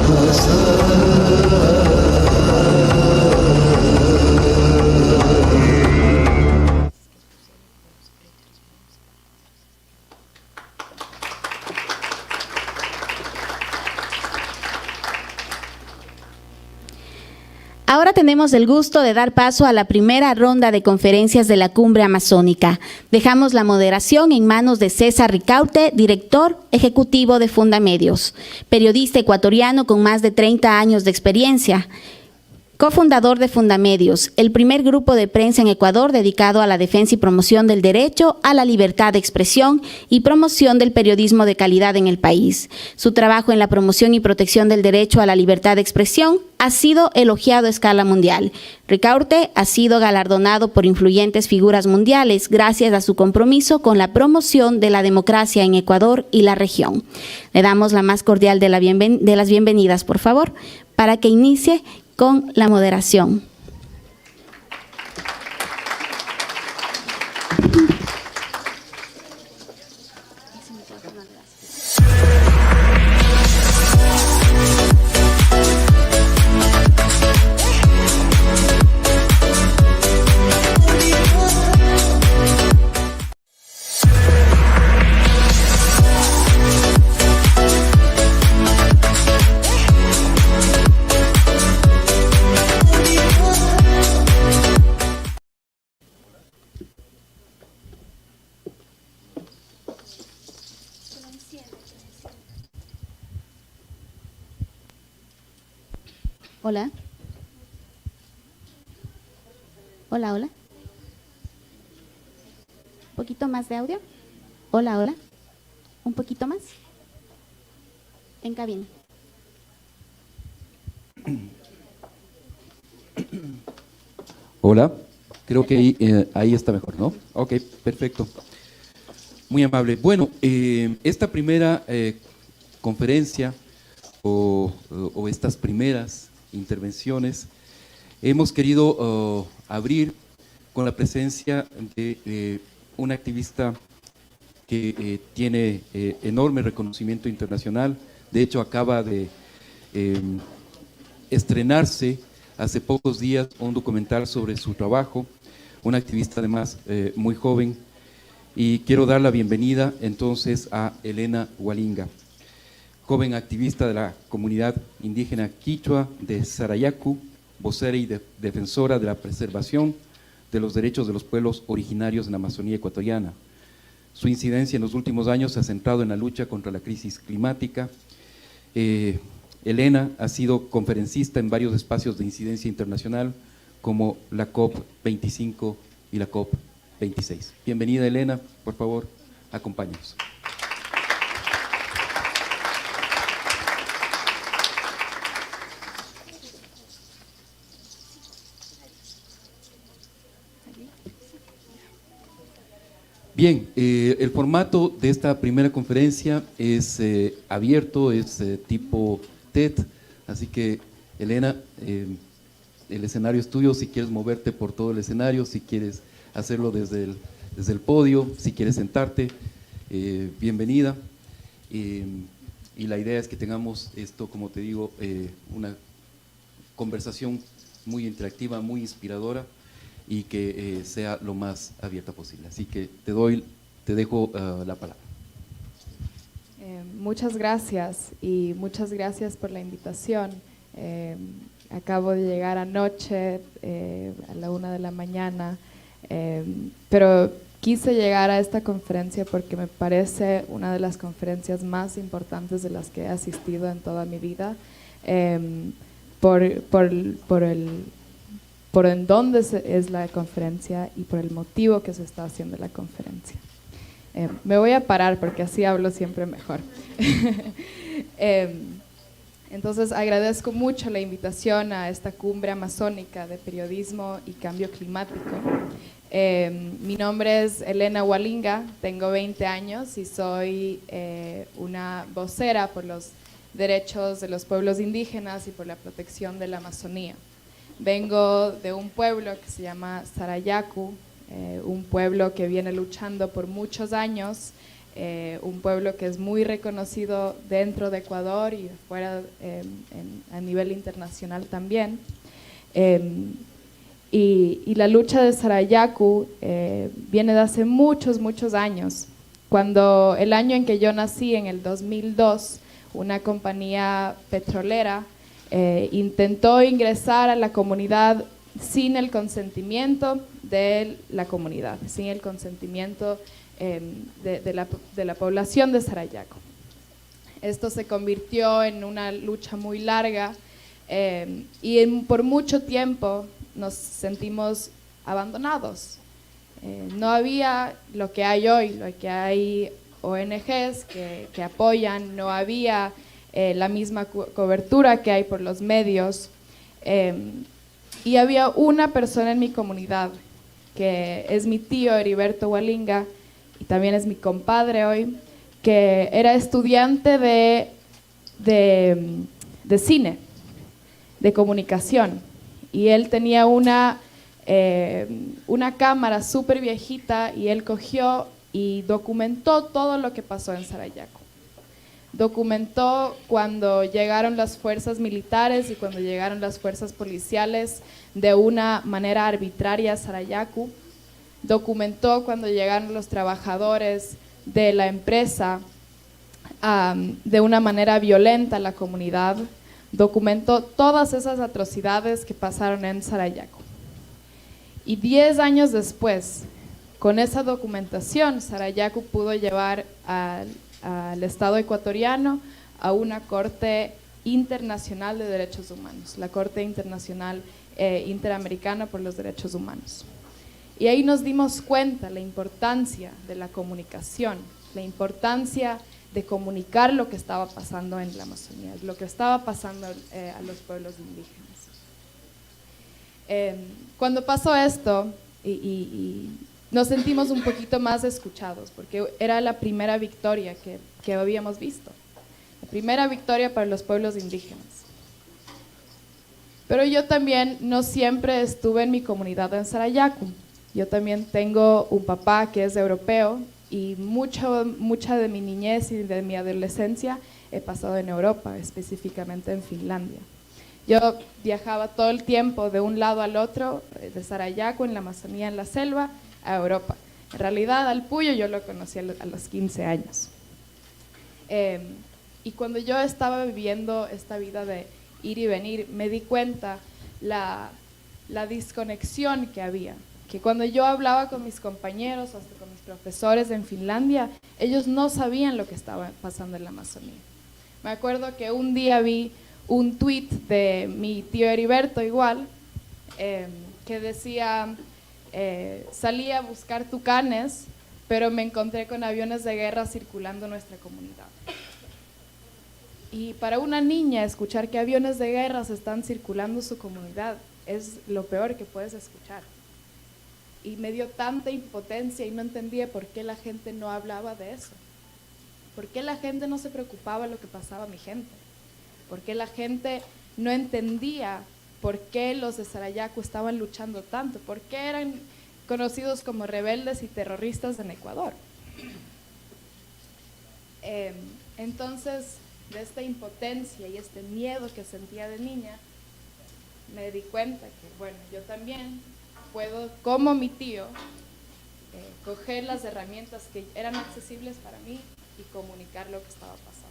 Ahora tenemos el gusto de dar paso a la primera ronda de conferencias de la Cumbre Amazónica. Dejamos la moderación en manos de César Ricaurte, director ejecutivo de Fundamedios, periodista ecuatoriano con más de 30 años de experiencia, cofundador de Fundamedios, el primer grupo de prensa en Ecuador dedicado a la defensa y promoción del derecho a la libertad de expresión y promoción del periodismo de calidad en el país. Su trabajo en la promoción y protección del derecho a la libertad de expresión ha sido elogiado a escala mundial. Ricaurte ha sido galardonado por influyentes figuras mundiales gracias a su compromiso con la promoción de la democracia en Ecuador y la región. Le damos la más cordial de las bienvenidas, por favor, para que inicie con la moderación. Hola. Hola. Un poquito más de audio. Hola. Un poquito más. En cabina. Hola, creo que ahí está mejor, ¿no? Ok, perfecto. Muy amable. Bueno, esta primera conferencia o estas primeras intervenciones hemos querido abrir con la presencia de un activista que tiene enorme reconocimiento internacional. De hecho, acaba de estrenarse hace pocos días un documental sobre su trabajo, un activista además muy joven, y quiero dar la bienvenida entonces a Elena Hualinga, joven activista de la comunidad indígena quichua de Sarayaku, vocera y defensora de la preservación de los derechos de los pueblos originarios en la Amazonía ecuatoriana. Su incidencia en los últimos años se ha centrado en la lucha contra la crisis climática. Elena ha sido conferencista en varios espacios de incidencia internacional como la COP25 y la COP26. Bienvenida, Elena, por favor, acompáñanos. Bien, el formato de esta primera conferencia es abierto, es tipo TED, así que Elena, el escenario es tuyo, si quieres moverte por todo el escenario, si quieres hacerlo desde el podio, si quieres sentarte, bienvenida. Y la idea es que tengamos esto, como te digo, una conversación muy interactiva, muy inspiradora, y que sea lo más abierta posible. Así que te dejo la palabra. Muchas gracias y muchas gracias por la invitación. Acabo de llegar anoche a la 1 de la mañana, pero quise llegar a esta conferencia porque me parece una de las conferencias más importantes de las que he asistido en toda mi vida, por por en dónde es la conferencia y por el motivo que se está haciendo la conferencia. Me voy a parar porque así hablo siempre mejor. Entonces agradezco mucho la invitación a esta cumbre amazónica de periodismo y cambio climático. Mi nombre es Elena Hualinga, tengo 20 años y soy una vocera por los derechos de los pueblos indígenas y por la protección de la Amazonía. Vengo de un pueblo que se llama Sarayaku, un pueblo que viene luchando por muchos años, un pueblo que es muy reconocido dentro de Ecuador y fuera a nivel internacional también. Y la lucha de Sarayaku viene de hace muchos, muchos años. Cuando el año en que yo nací, en el 2002, una compañía petrolera intentó ingresar a la comunidad sin el consentimiento de la comunidad, sin el consentimiento de la población de Sarayaku. Esto se convirtió en una lucha muy larga y por mucho tiempo nos sentimos abandonados. No había lo que hay hoy, lo que hay ONGs que apoyan, no había la misma cobertura que hay por los medios. Y había una persona en mi comunidad, que es mi tío Heriberto Hualinga, y también es mi compadre hoy, que era estudiante de cine, de comunicación. Y él tenía una cámara súper viejita y él cogió y documentó todo lo que pasó en Sarayaku. Documentó cuando llegaron las fuerzas militares y cuando llegaron las fuerzas policiales de una manera arbitraria a Sarayaku. Documentó cuando llegaron los trabajadores de la empresa de una manera violenta a la comunidad. Documentó todas esas atrocidades que pasaron en Sarayaku. Y 10 años después, con esa documentación, Sarayaku pudo llevar al Estado ecuatoriano a una Corte Internacional de Derechos Humanos, la Corte Internacional Interamericana por los Derechos Humanos. Y ahí nos dimos cuenta la importancia de la comunicación, la importancia de comunicar lo que estaba pasando en la Amazonía, lo que estaba pasando a los pueblos indígenas. Cuando pasó esto, y nos sentimos un poquito más escuchados, porque era la primera victoria que habíamos visto, la primera victoria para los pueblos indígenas. Pero yo también no siempre estuve en mi comunidad en Sarayaku. Yo también tengo un papá que es europeo y mucha de mi niñez y de mi adolescencia he pasado en Europa, específicamente en Finlandia. Yo viajaba todo el tiempo de un lado al otro, de Sarayaku, en la Amazonía, en la selva, a Europa. En realidad, al Puyo yo lo conocí a los 15 años. Y cuando yo estaba viviendo esta vida de ir y venir, me di cuenta la desconexión que había. Que cuando yo hablaba con mis compañeros, hasta con mis profesores en Finlandia, ellos no sabían lo que estaba pasando en la Amazonía. Me acuerdo que un día vi un tweet de mi tío Heriberto igual, que decía, salí a buscar tucanes, pero me encontré con aviones de guerra circulando en nuestra comunidad. Y para una niña escuchar que aviones de guerra se están circulando en su comunidad es lo peor que puedes escuchar. Y me dio tanta impotencia y no entendía por qué la gente no hablaba de eso. ¿Por qué la gente no se preocupaba de lo que pasaba a mi gente? ¿Por qué la gente no entendía por qué los de Sarayaku estaban luchando tanto? ¿Por qué eran conocidos como rebeldes y terroristas en Ecuador? Entonces, de esta impotencia y este miedo que sentía de niña, me di cuenta que, bueno, yo también puedo, como mi tío, coger las herramientas que eran accesibles para mí y comunicar lo que estaba pasando.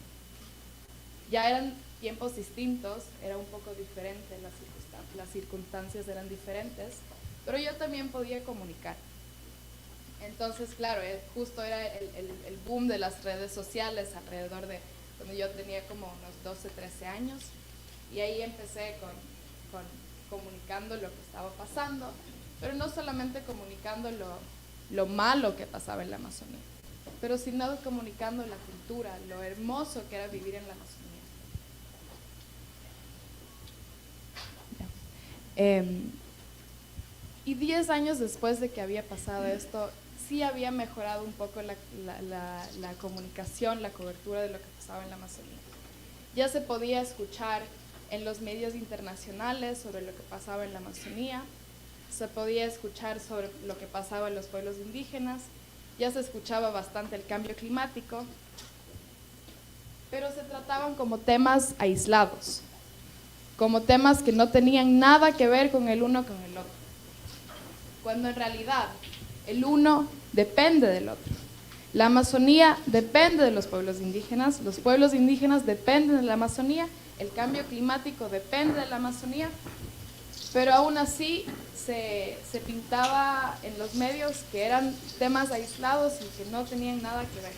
Ya eran tiempos distintos, era un poco diferente, las circunstancias eran diferentes, pero yo también podía comunicar. Entonces, claro, justo era el boom de las redes sociales alrededor de cuando yo tenía como unos 12, 13 años, y ahí empecé con comunicando lo que estaba pasando, pero no solamente comunicando lo malo que pasaba en la Amazonía, pero sino comunicando la cultura, lo hermoso que era vivir en la Amazonía. Y 10 años después de que había pasado esto, sí había mejorado un poco la comunicación, la cobertura de lo que pasaba en la Amazonía. Ya se podía escuchar en los medios internacionales sobre lo que pasaba en la Amazonía, se podía escuchar sobre lo que pasaba en los pueblos indígenas, ya se escuchaba bastante el cambio climático, pero se trataban como temas aislados, como temas que no tenían nada que ver con el uno con el otro, cuando en realidad el uno depende del otro. La Amazonía depende de los pueblos indígenas dependen de la Amazonía, el cambio climático depende de la Amazonía, pero aún así se pintaba en los medios que eran temas aislados y que no tenían nada que ver.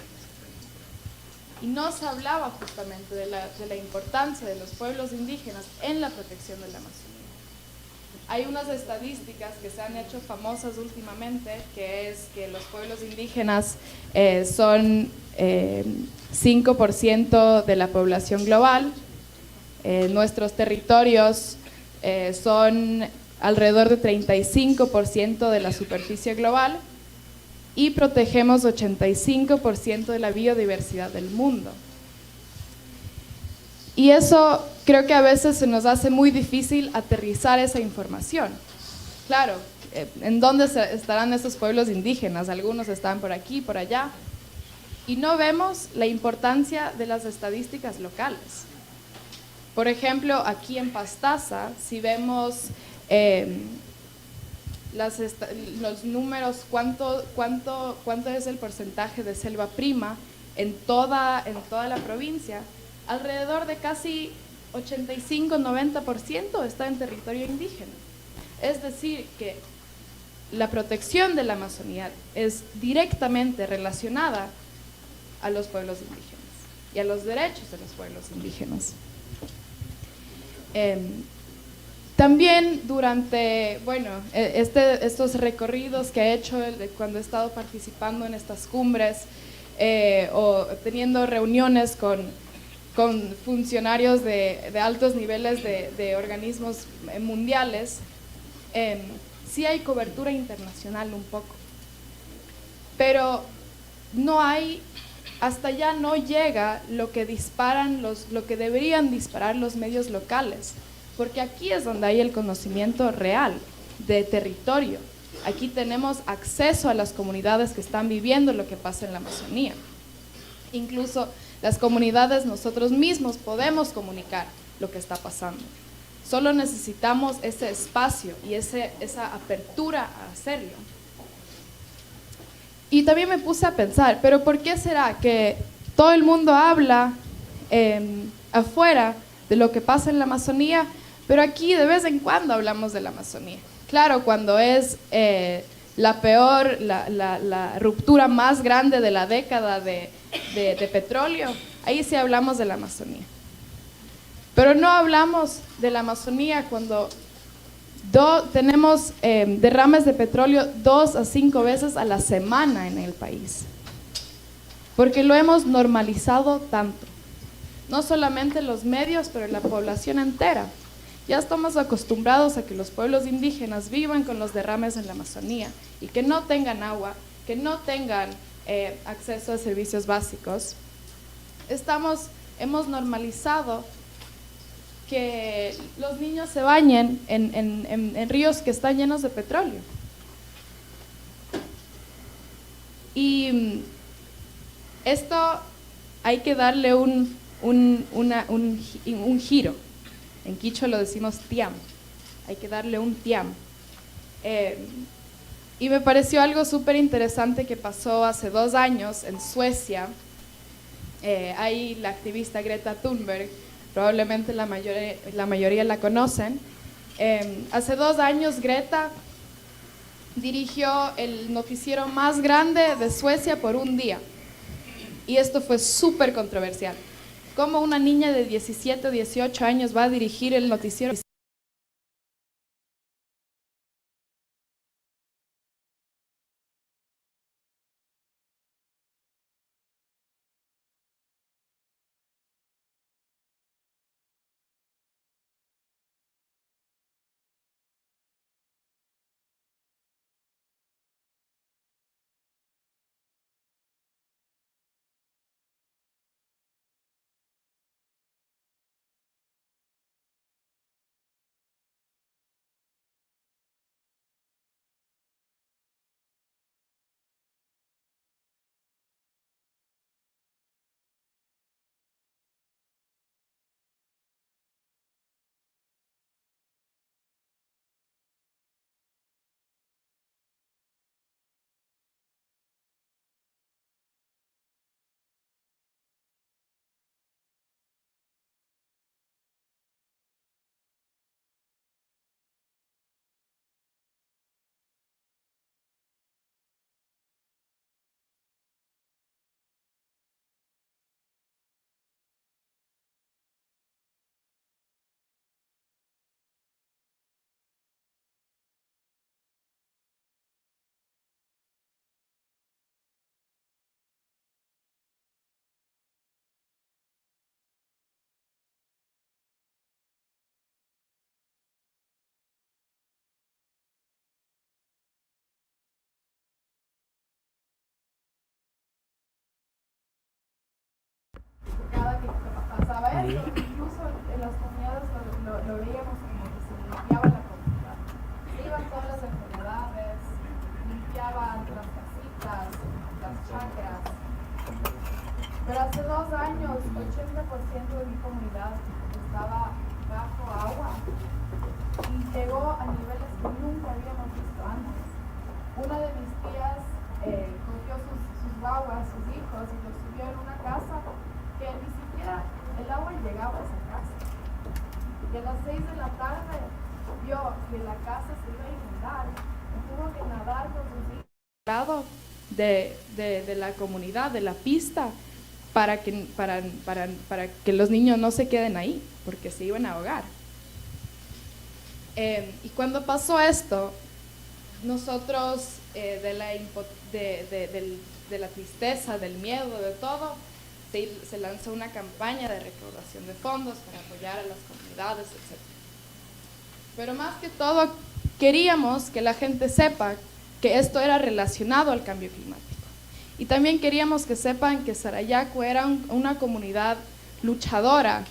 Y no se hablaba justamente de la importancia de los pueblos indígenas en la protección de la Amazonía. Hay unas estadísticas que se han hecho famosas últimamente, que es que los pueblos indígenas son 5% de la población global, nuestros territorios son alrededor de 35% de la superficie global y protegemos 85% de la biodiversidad del mundo. Y eso creo que a veces se nos hace muy difícil aterrizar esa información. Claro, ¿en dónde estarán esos pueblos indígenas? Algunos están por aquí, por allá. Y no vemos la importancia de las estadísticas locales. Por ejemplo, aquí en Pastaza, si vemos los números, cuánto es el porcentaje de selva prima en toda la provincia, alrededor de casi 85-90% está en territorio indígena. Es decir, que la protección de la Amazonía es directamente relacionada a los pueblos indígenas y a los derechos de los pueblos indígenas. También durante, estos recorridos que he hecho cuando he estado participando en estas cumbres o teniendo reuniones con funcionarios de altos niveles de organismos mundiales, sí hay cobertura internacional un poco, pero hasta allá no llega lo que deberían disparar los medios locales, porque aquí es donde hay el conocimiento real de territorio. Aquí tenemos acceso a las comunidades que están viviendo lo que pasa en la Amazonía. Incluso las comunidades, nosotros mismos podemos comunicar lo que está pasando. Solo necesitamos ese espacio y esa apertura a hacerlo. Y también me puse a pensar, pero ¿por qué será que todo el mundo habla afuera de lo que pasa en la Amazonía, pero aquí de vez en cuando hablamos de la Amazonía? Claro, cuando es la ruptura más grande de la década de petróleo, ahí sí hablamos de la Amazonía. Pero no hablamos de la Amazonía cuando tenemos derrames de petróleo 2 a 5 veces a la semana en el país, porque lo hemos normalizado tanto, no solamente los medios, pero la población entera. Ya estamos acostumbrados a que los pueblos indígenas vivan con los derrames en la Amazonía y que no tengan agua, que no tengan acceso a servicios básicos. Hemos normalizado que los niños se bañen en ríos que están llenos de petróleo. Y esto hay que darle un giro. En quichua lo decimos tiam. Hay que darle un tiam. Y me pareció algo súper interesante que pasó hace 2 años en Suecia. Ahí la activista Greta Thunberg, probablemente la mayoría la conocen. Hace 2 años Greta dirigió el noticiero más grande de Suecia por un día. Y esto fue súper controversial. ¿Cómo una niña de 17 o 18 años va a dirigir el noticiero pasaba eso, incluso en las comunidades lo veíamos como que se limpiaba la comunidad. Se iban todas las enfermedades, limpiaban las casitas, las chacras. Pero hace 2 años, 80% de mi comunidad estaba bajo agua y llegó a niveles que nunca habíamos visto antes. Una de mis tías cogió sus guaguas, sus hijos, y los subió en una casa que ni siquiera el agua llegaba a esa casa. Y a las 6 de la tarde vio que la casa se iba a inundar y tuvo que nadar con sus hijos al lado de la comunidad, de la pista, para que los niños no se queden ahí, porque se iban a ahogar. Y cuando pasó esto, nosotros de la tristeza, del miedo, de todo, se lanzó una campaña de recaudación de fondos para apoyar a las comunidades, etc. Pero más que todo, queríamos que la gente sepa que esto era relacionado al cambio climático. Y también queríamos que sepan que Sarayaco era una comunidad luchadora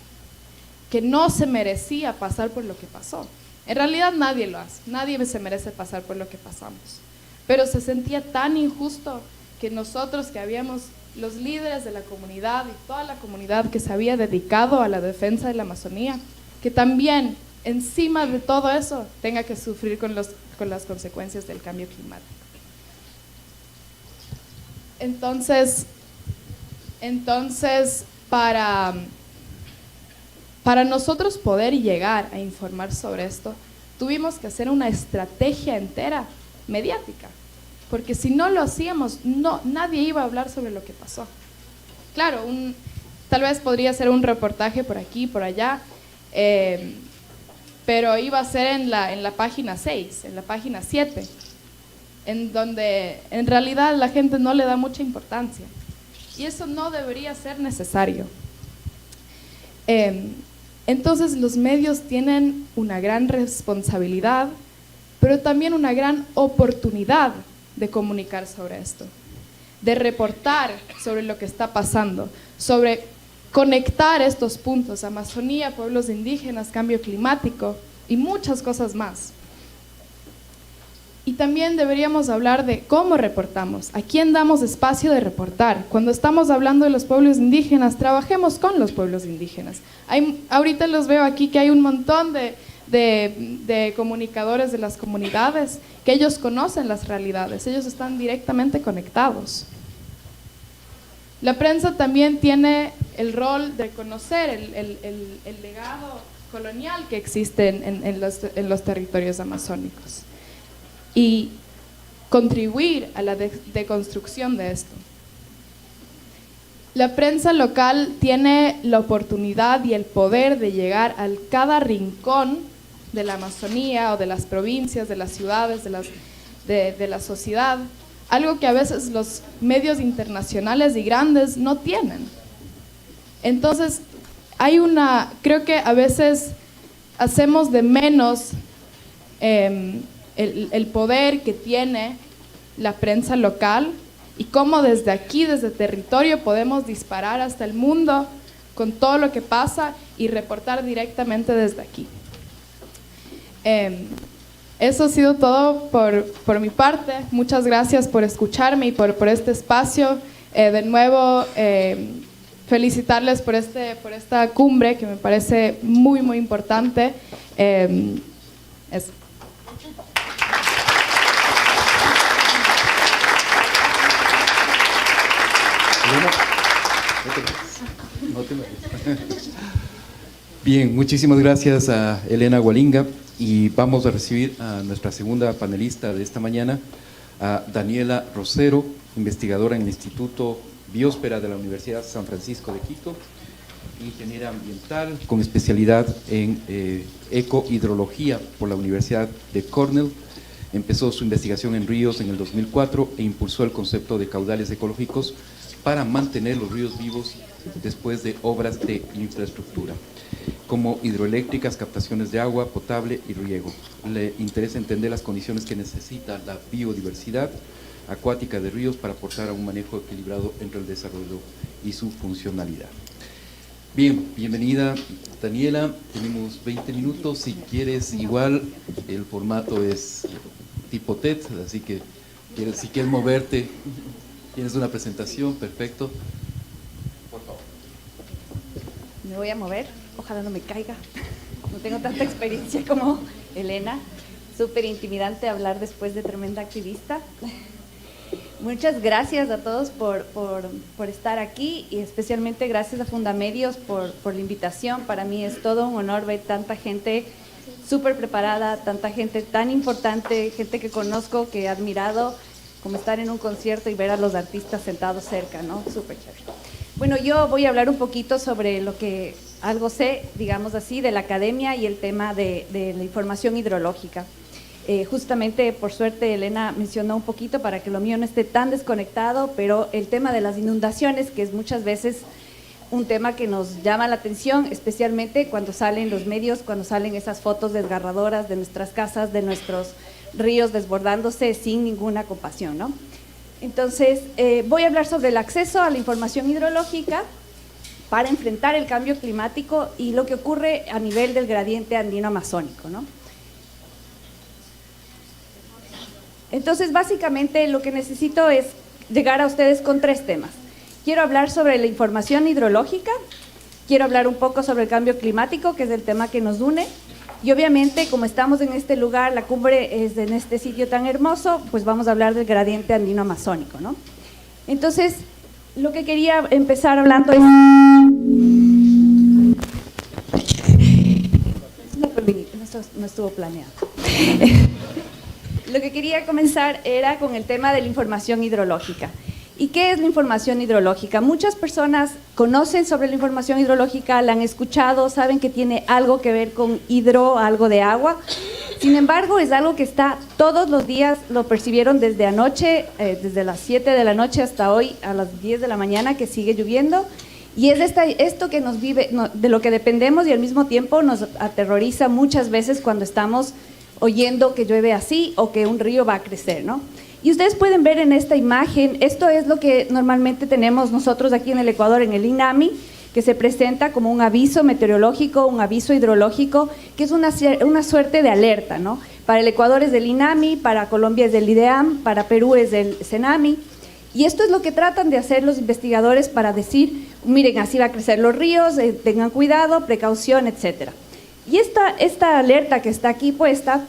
que no se merecía pasar por lo que pasó. En realidad nadie lo hace, nadie se merece pasar por lo que pasamos. Pero se sentía tan injusto que nosotros, que habíamos los líderes de la comunidad y toda la comunidad que se había dedicado a la defensa de la Amazonía, que también encima de todo eso tenga que sufrir con las consecuencias del cambio climático. Entonces para nosotros poder llegar a informar sobre esto, tuvimos que hacer una estrategia entera mediática, porque si no lo hacíamos, nadie iba a hablar sobre lo que pasó. Claro, tal vez podría ser un reportaje por aquí, por allá, pero iba a ser en la página 6, en la página 7, en donde en realidad la gente no le da mucha importancia. Y eso no debería ser necesario. Entonces los medios tienen una gran responsabilidad, pero también una gran oportunidad de comunicar sobre esto, de reportar sobre lo que está pasando, sobre conectar estos puntos, Amazonía, pueblos indígenas, cambio climático y muchas cosas más. Y también deberíamos hablar de cómo reportamos, a quién damos espacio de reportar. Cuando estamos hablando de los pueblos indígenas, trabajemos con los pueblos indígenas. Ahorita los veo aquí que hay un montón de comunicadores de las comunidades que ellos conocen las realidades, ellos están directamente conectados. La prensa también tiene el rol de conocer el legado colonial que existe en los territorios amazónicos y contribuir a la deconstrucción de esto. La prensa local tiene la oportunidad y el poder de llegar a cada rincón de la Amazonía o de las provincias, de las ciudades, de la sociedad, algo que a veces los medios internacionales y grandes no tienen. Entonces, creo que a veces hacemos de menos el poder que tiene la prensa local y cómo desde aquí, desde territorio, podemos disparar hasta el mundo con todo lo que pasa y reportar directamente desde aquí. Eso ha sido todo por mi parte. Muchas gracias por escucharme y por este espacio. De nuevo, felicitarles por esta cumbre que me parece muy, muy importante. Eso. Bien, muchísimas gracias a Elena Gualinga y vamos a recibir a nuestra segunda panelista de esta mañana, a Daniela Rosero, investigadora en el Instituto Biosfera de la Universidad San Francisco de Quito, ingeniera ambiental con especialidad en ecohidrología por la Universidad de Cornell. Empezó su investigación en ríos en el 2004 e impulsó el concepto de caudales ecológicos para mantener los ríos vivos después de obras de infraestructura, como hidroeléctricas, captaciones de agua potable y riego. Le interesa entender las condiciones que necesita la biodiversidad acuática de ríos para aportar a un manejo equilibrado entre el desarrollo y su funcionalidad. Bien, bienvenida Daniela, tenemos 20 minutos, si quieres igual el formato es tipo TED, así que si quieres moverte, tienes una presentación, perfecto. Por favor. Me voy a mover, ojalá no me caiga, no tengo tanta experiencia como Elena, súper intimidante hablar después de tremenda activista. Muchas gracias a todos por estar aquí y especialmente gracias a Fundamedios por la invitación. Para mí es todo un honor ver tanta gente súper preparada, tanta gente tan importante, gente que conozco, que he admirado, como estar en un concierto y ver a los artistas sentados cerca, ¿no? Súper chévere. Bueno, yo voy a hablar un poquito sobre lo que algo sé, digamos así, de la academia y el tema de la información hidrológica. Justamente, por suerte, Elena mencionó un poquito para que lo mío no esté tan desconectado, pero el tema de las inundaciones, que es muchas veces un tema que nos llama la atención, especialmente cuando salen los medios, cuando salen esas fotos desgarradoras de nuestras casas, de nuestros ríos desbordándose sin ninguna compasión, ¿no? Entonces, voy a hablar sobre el acceso a la información hidrológica para enfrentar el cambio climático y lo que ocurre a nivel del gradiente andino-amazónico, ¿no? Entonces, básicamente, lo que necesito es llegar a ustedes con 3 temas. Quiero hablar sobre la información hidrológica, quiero hablar un poco sobre el cambio climático, que es el tema que nos une, y obviamente, como estamos en este lugar, la cumbre es en este sitio tan hermoso, pues vamos a hablar del gradiente andino-amazónico, ¿no? Entonces, lo que quería empezar hablando es... No estuvo planeado. Lo que quería comenzar era con el tema de la información hidrológica. ¿Y qué es la información hidrológica? Muchas personas conocen sobre la información hidrológica, la han escuchado, saben que tiene algo que ver con hidro, algo de agua. Sin embargo, es algo que está todos los días, lo percibieron desde anoche, desde las 7 de la noche hasta hoy a las 10 de la mañana, que sigue lloviendo. Y es esto que nos vive, de lo que dependemos y al mismo tiempo nos aterroriza muchas veces cuando estamos oyendo que llueve así o que un río va a crecer, ¿no? Y ustedes pueden ver en esta imagen, esto es lo que normalmente tenemos nosotros aquí en el Ecuador, en el INAMI, que se presenta como un aviso meteorológico, un aviso hidrológico, que es una suerte de alerta, ¿no? Para el Ecuador es del INAMI, para Colombia es del IDEAM, para Perú es del CENAMI. Y esto es lo que tratan de hacer los investigadores para decir, miren, así va a crecer los ríos, tengan cuidado, precaución, etcétera. Y esta alerta que está aquí puesta,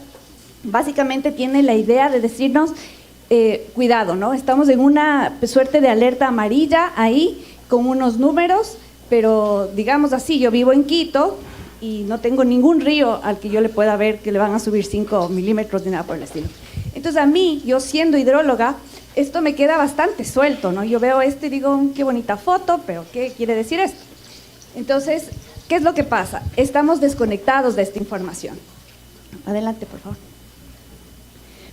básicamente tiene la idea de decirnos, cuidado, ¿no? Estamos en una suerte de alerta amarilla ahí, con unos números, pero digamos así, yo vivo en Quito y no tengo ningún río al que yo le pueda ver que le van a subir 5 milímetros ni nada por el estilo. Entonces a mí, yo siendo hidróloga, esto me queda bastante suelto, ¿no? Yo veo esto y digo, qué bonita foto, pero ¿qué quiere decir esto? Entonces, ¿qué es lo que pasa? Estamos desconectados de esta información. Adelante, por favor.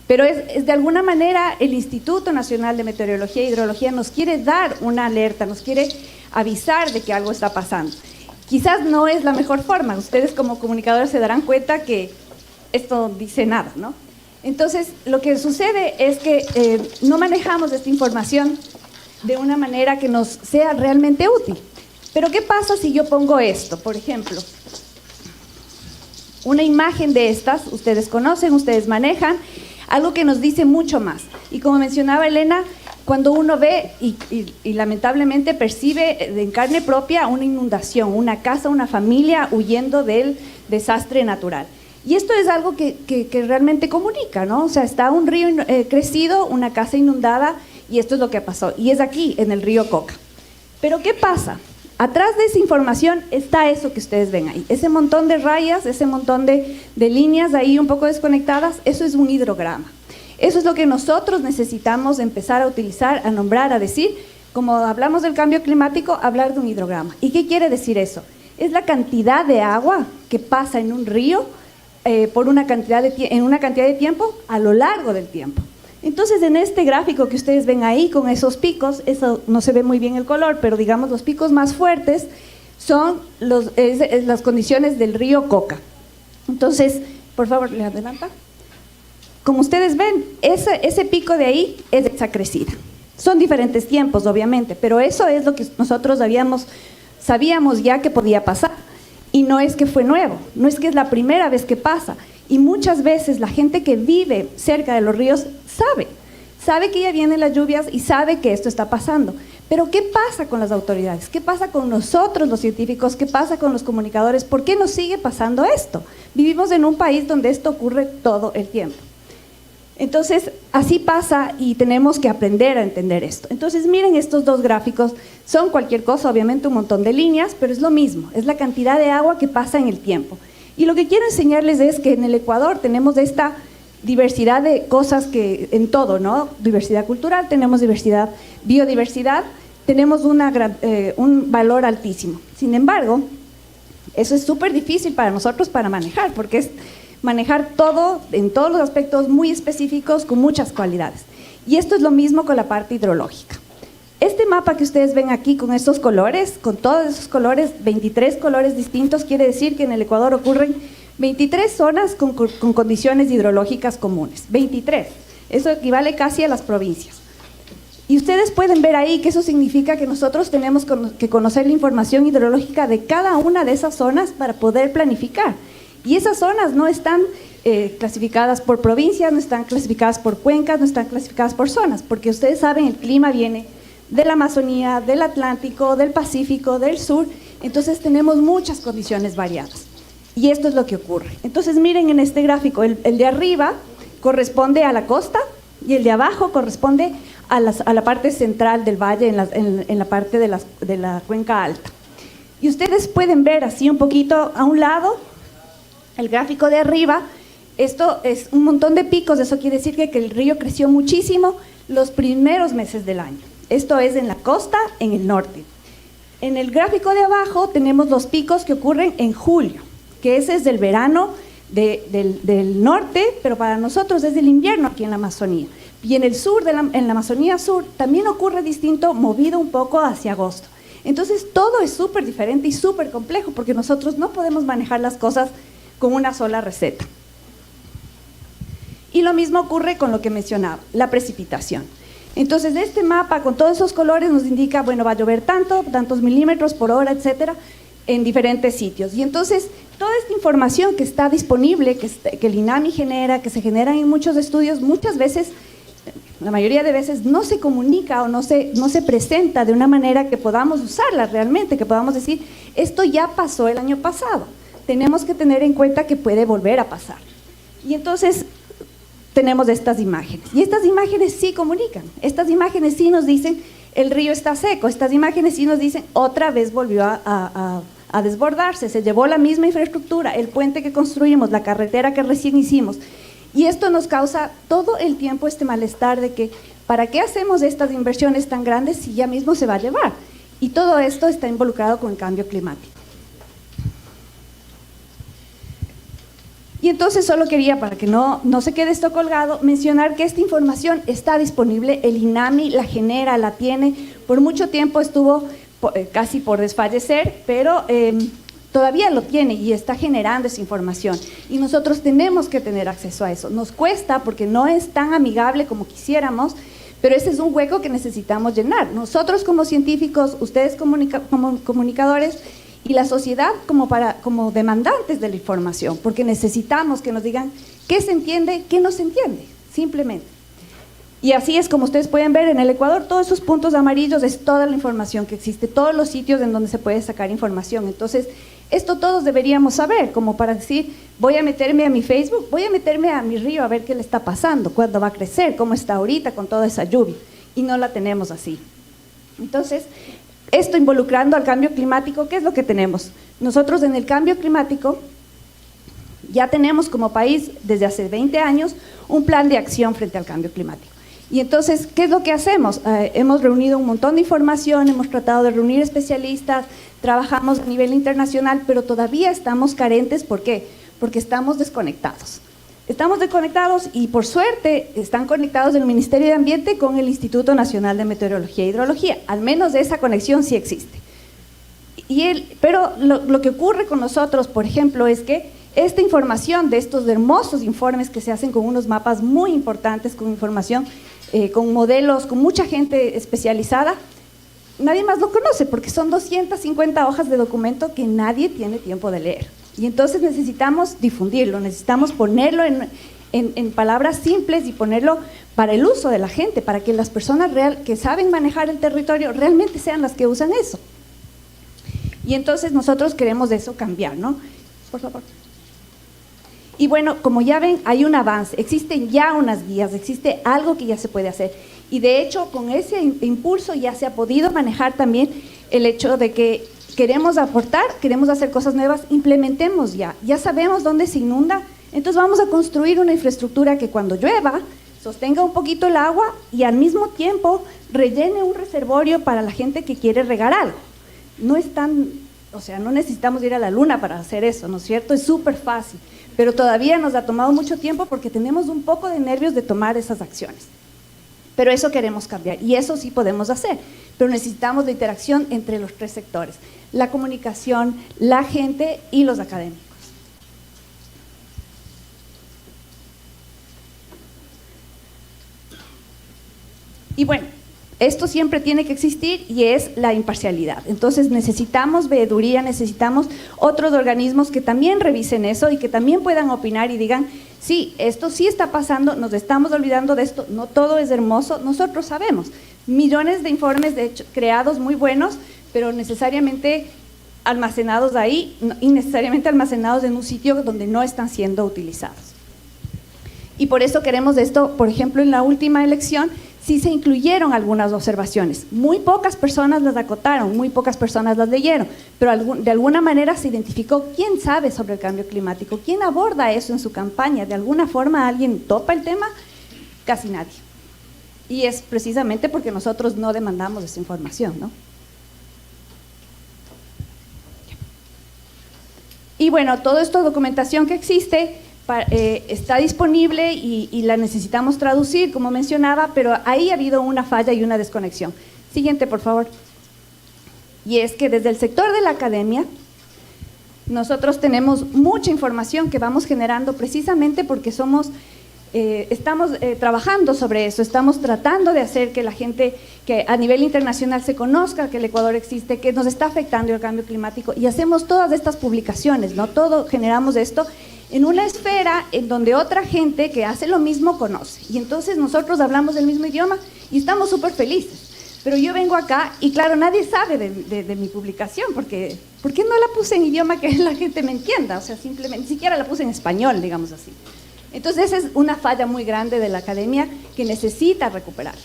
Pero es de alguna manera el Instituto Nacional de Meteorología e Hidrología nos quiere dar una alerta, nos quiere avisar de que algo está pasando. Quizás no es la mejor forma, ustedes como comunicadores se darán cuenta que esto dice nada, ¿no? Entonces, lo que sucede es que no manejamos esta información de una manera que nos sea realmente útil. Pero ¿qué pasa si yo pongo esto? Por ejemplo, una imagen de estas, ustedes conocen, ustedes manejan, algo que nos dice mucho más. Y como mencionaba Elena, cuando uno ve y lamentablemente percibe en carne propia una inundación, una casa, una familia huyendo del desastre natural. Y esto es algo que realmente comunica, ¿no? O sea, está un río crecido, una casa inundada, y esto es lo que pasó. Y es aquí, en el río Coca. Pero ¿qué pasa? Atrás de esa información está eso que ustedes ven ahí. Ese montón de rayas, ese montón de líneas ahí un poco desconectadas, eso es un hidrograma. Eso es lo que nosotros necesitamos empezar a utilizar, a nombrar, a decir. Como hablamos del cambio climático, hablar de un hidrograma. ¿Y qué quiere decir eso? Es la cantidad de agua que pasa en un río en una cantidad de tiempo a lo largo del tiempo. Entonces, en este gráfico que ustedes ven ahí con esos picos, eso no se ve muy bien el color, pero digamos los picos más fuertes son las condiciones del río Coca. Entonces, por favor, le adelanta. Como ustedes ven, ese pico de ahí es esa crecida. Son diferentes tiempos, obviamente, pero eso es lo que nosotros habíamos sabíamos ya que podía pasar. Y no es que fue nuevo, no es que es la primera vez que pasa. Y muchas veces la gente que vive cerca de los ríos sabe que ya vienen las lluvias y sabe que esto está pasando. Pero ¿qué pasa con las autoridades? ¿Qué pasa con nosotros los científicos? ¿Qué pasa con los comunicadores? ¿Por qué nos sigue pasando esto? Vivimos en un país donde esto ocurre todo el tiempo. Entonces, así pasa y tenemos que aprender a entender esto. Entonces, miren estos dos gráficos, son cualquier cosa, obviamente un montón de líneas, pero es lo mismo, es la cantidad de agua que pasa en el tiempo. Y lo que quiero enseñarles es que en el Ecuador tenemos esta diversidad de cosas que en todo, ¿no? Diversidad cultural, tenemos diversidad, biodiversidad, tenemos un valor altísimo. Sin embargo, eso es súper difícil para nosotros para manejar, porque es manejar todo, en todos los aspectos muy específicos, con muchas cualidades. Y esto es lo mismo con la parte hidrológica. Este mapa que ustedes ven aquí con estos colores, con todos esos colores, 23 colores distintos, quiere decir que en el Ecuador ocurren 23 zonas con condiciones hidrológicas comunes. 23. Eso equivale casi a las provincias. Y ustedes pueden ver ahí que eso significa que nosotros tenemos que conocer la información hidrológica de cada una de esas zonas para poder planificar. Y esas zonas no están clasificadas por provincias, no están clasificadas por cuencas, no están clasificadas por zonas, porque ustedes saben, el clima viene de la Amazonía, del Atlántico, del Pacífico, del sur, entonces tenemos muchas condiciones variadas. Y esto es lo que ocurre. Entonces miren en este gráfico, el de arriba corresponde a la costa y el de abajo corresponde a la parte central del valle, en la parte de la cuenca alta. Y ustedes pueden ver así un poquito a un lado, el gráfico de arriba, esto es un montón de picos, eso quiere decir que el río creció muchísimo los primeros meses del año. Esto es en la costa, en el norte. En el gráfico de abajo tenemos los picos que ocurren en julio, que ese es del verano del norte, pero para nosotros es del invierno aquí en la Amazonía. Y en el sur, en la Amazonía sur, también ocurre distinto, movido un poco hacia agosto. Entonces todo es súper diferente y súper complejo, porque nosotros no podemos manejar las cosas con una sola receta. Y lo mismo ocurre con lo que mencionaba, la precipitación. Entonces este mapa con todos esos colores nos indica, bueno, va a llover tantos milímetros por hora, etcétera, en diferentes sitios. Y entonces toda esta información que está disponible, que el INAMI genera, que se genera en muchos estudios, muchas veces, la mayoría de veces no se comunica o no se presenta de una manera que podamos usarla realmente, que podamos decir, esto ya pasó el año pasado. Tenemos que tener en cuenta que puede volver a pasar. Y entonces tenemos estas imágenes. Y estas imágenes sí comunican. Estas imágenes sí nos dicen, el río está seco. Estas imágenes sí nos dicen, otra vez volvió a desbordarse. Se llevó la misma infraestructura, el puente que construimos, la carretera que recién hicimos. Y esto nos causa todo el tiempo este malestar de que, ¿para qué hacemos estas inversiones tan grandes si ya mismo se va a llevar? Y todo esto está involucrado con el cambio climático. Y entonces solo quería, para que no se quede esto colgado, mencionar que esta información está disponible, el INAMI la genera, la tiene, por mucho tiempo estuvo casi por desfallecer, pero todavía lo tiene y está generando esa información. Y nosotros tenemos que tener acceso a eso. Nos cuesta porque no es tan amigable como quisiéramos, pero ese es un hueco que necesitamos llenar. Nosotros como científicos, ustedes como comunicadores, y la sociedad como demandantes de la información, porque necesitamos que nos digan qué se entiende, qué no se entiende, simplemente. Y así es como ustedes pueden ver en el Ecuador, todos esos puntos amarillos es toda la información que existe, todos los sitios en donde se puede sacar información. Entonces, esto todos deberíamos saber, como para decir, voy a meterme a mi Facebook, voy a meterme a mi río a ver qué le está pasando, cuándo va a crecer, cómo está ahorita con toda esa lluvia, y no la tenemos así. Entonces, esto involucrando al cambio climático, ¿qué es lo que tenemos? Nosotros en el cambio climático ya tenemos como país desde hace 20 años un plan de acción frente al cambio climático. Y entonces, ¿qué es lo que hacemos? Hemos reunido un montón de información, hemos tratado de reunir especialistas, trabajamos a nivel internacional, pero todavía estamos carentes. ¿Por qué? Porque estamos desconectados. Estamos desconectados y por suerte están conectados el Ministerio de Ambiente con el Instituto Nacional de Meteorología e Hidrología. Al menos esa conexión sí existe. Pero lo que ocurre con nosotros, por ejemplo, es que esta información de estos hermosos informes que se hacen con unos mapas muy importantes, con información, con modelos, con mucha gente especializada, nadie más lo conoce, porque son 250 hojas de documento que nadie tiene tiempo de leer. Y entonces necesitamos difundirlo, necesitamos ponerlo en palabras simples y ponerlo para el uso de la gente, para que las personas que saben manejar el territorio realmente sean las que usan eso. Y entonces nosotros queremos de eso cambiar, ¿no? Por favor. Y bueno, como ya ven, hay un avance, existen ya unas guías, existe algo que ya se puede hacer. Y de hecho, con ese impulso ya se ha podido manejar también el hecho de que queremos aportar, queremos hacer cosas nuevas, implementemos ya sabemos dónde se inunda, entonces vamos a construir una infraestructura que cuando llueva sostenga un poquito el agua y al mismo tiempo rellene un reservorio para la gente que quiere regar algo. No es tan, o sea, no necesitamos ir a la luna para hacer eso, ¿no es cierto? Es súper fácil, pero todavía nos ha tomado mucho tiempo porque tenemos un poco de nervios de tomar esas acciones. Pero eso queremos cambiar y eso sí podemos hacer, pero necesitamos la interacción entre los tres sectores, la comunicación, la gente y los académicos. Y bueno, esto siempre tiene que existir y es la imparcialidad. Entonces necesitamos veeduría, necesitamos otros organismos que también revisen eso y que también puedan opinar y digan, sí, esto sí está pasando, nos estamos olvidando de esto, no todo es hermoso, nosotros sabemos. Millones de informes de hecho, creados muy buenos, pero necesariamente almacenados ahí, innecesariamente almacenados en un sitio donde no están siendo utilizados. Y por eso queremos esto, por ejemplo, en la última elección, sí se incluyeron algunas observaciones. Muy pocas personas las acotaron, muy pocas personas las leyeron, pero de alguna manera se identificó quién sabe sobre el cambio climático, quién aborda eso en su campaña. De alguna forma alguien topa el tema, casi nadie. Y es precisamente porque nosotros no demandamos esa información, ¿no? Y bueno, toda esta documentación que existe está disponible y la necesitamos traducir, como mencionaba, pero ahí ha habido una falla y una desconexión. Siguiente, por favor. Y es que desde el sector de la academia, nosotros tenemos mucha información que vamos generando precisamente porque estamos trabajando sobre eso, estamos tratando de hacer que la gente que a nivel internacional se conozca que el Ecuador existe, que nos está afectando el cambio climático y hacemos todas estas publicaciones, ¿no? Todo generamos esto en una esfera en donde otra gente que hace lo mismo conoce. Y entonces nosotros hablamos el mismo idioma y estamos súper felices. Pero yo vengo acá y claro, nadie sabe de mi publicación porque ¿por qué no la puse en idioma que la gente me entienda? O sea, simplemente, ni siquiera la puse en español, digamos así. Entonces esa es una falla muy grande de la academia que necesita recuperarla.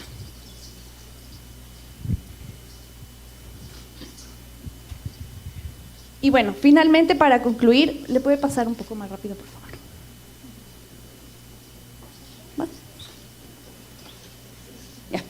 Y bueno, finalmente para concluir, ¿le puede pasar un poco más rápido, por favor? ¿Más? Ya.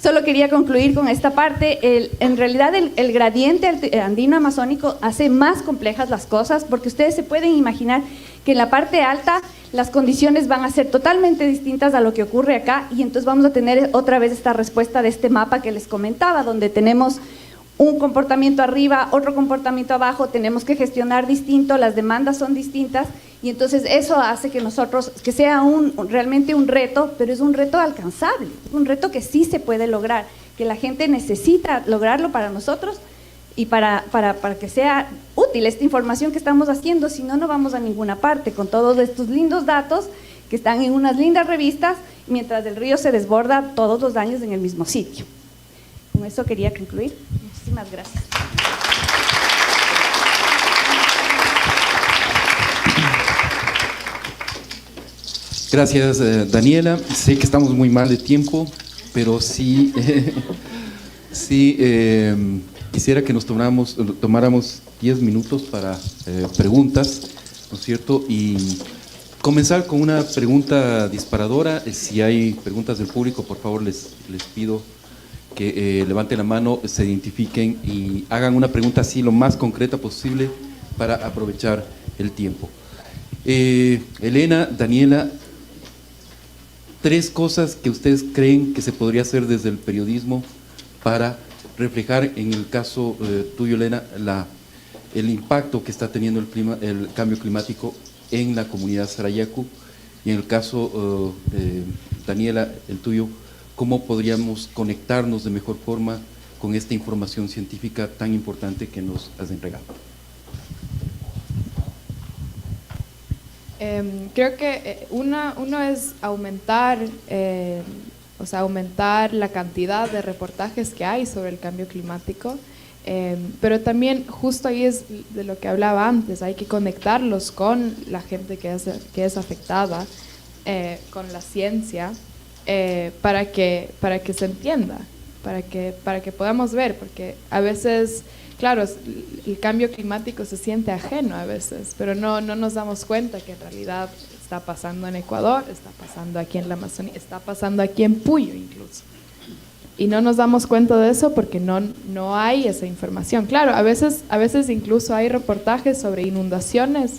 Solo quería concluir con esta parte. En realidad el gradiente andino amazónico hace más complejas las cosas porque ustedes se pueden imaginar que en la parte alta las condiciones van a ser totalmente distintas a lo que ocurre acá y entonces vamos a tener otra vez esta respuesta de este mapa que les comentaba, donde tenemos un comportamiento arriba, otro comportamiento abajo, tenemos que gestionar distinto, las demandas son distintas y entonces eso hace que que sea realmente un reto, pero es un reto alcanzable, un reto que sí se puede lograr, que la gente necesita lograrlo para nosotros y para que sea útil esta información que estamos haciendo, si no, no vamos a ninguna parte con todos estos lindos datos que están en unas lindas revistas, mientras el río se desborda todos los años en el mismo sitio. Con eso quería concluir. Muchísimas gracias. Gracias, Daniela. Sé que estamos muy mal de tiempo, pero sí, quisiera que nos tomáramos 10 minutos para preguntas, ¿no es cierto? Y comenzar con una pregunta disparadora. Si hay preguntas del público, por favor, les pido que levanten la mano, se identifiquen y hagan una pregunta así lo más concreta posible para aprovechar el tiempo. Elena, Daniela, 3 cosas que ustedes creen que se podría hacer desde el periodismo para reflejar, en el caso tuyo, Elena, el impacto que está teniendo el cambio climático en la comunidad Sarayaku, y en el caso, Daniela, el tuyo, cómo podríamos conectarnos de mejor forma con esta información científica tan importante que nos has entregado. Creo que uno es aumentar, aumentar la cantidad de reportajes que hay sobre el cambio climático, pero también justo ahí es de lo que hablaba antes, hay que conectarlos con la gente que es afectada, con la ciencia, para que se entienda, para que podamos ver, porque a veces, claro, el cambio climático se siente ajeno a veces, pero no nos damos cuenta que en realidad está pasando en Ecuador, está pasando aquí en la Amazonía, está pasando aquí en Puyo incluso. Y no nos damos cuenta de eso porque no hay esa información. Claro, a veces incluso hay reportajes sobre inundaciones,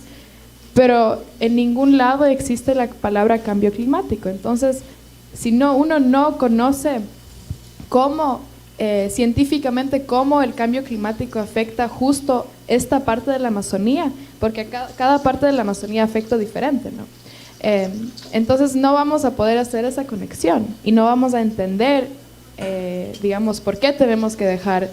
pero en ningún lado existe la palabra cambio climático. Entonces, si uno no conoce científicamente cómo el cambio climático afecta justo esta parte de la Amazonía, porque cada parte de la Amazonía afecta diferente, ¿no? Entonces no vamos a poder hacer esa conexión y no vamos a entender, digamos, por qué tenemos que dejar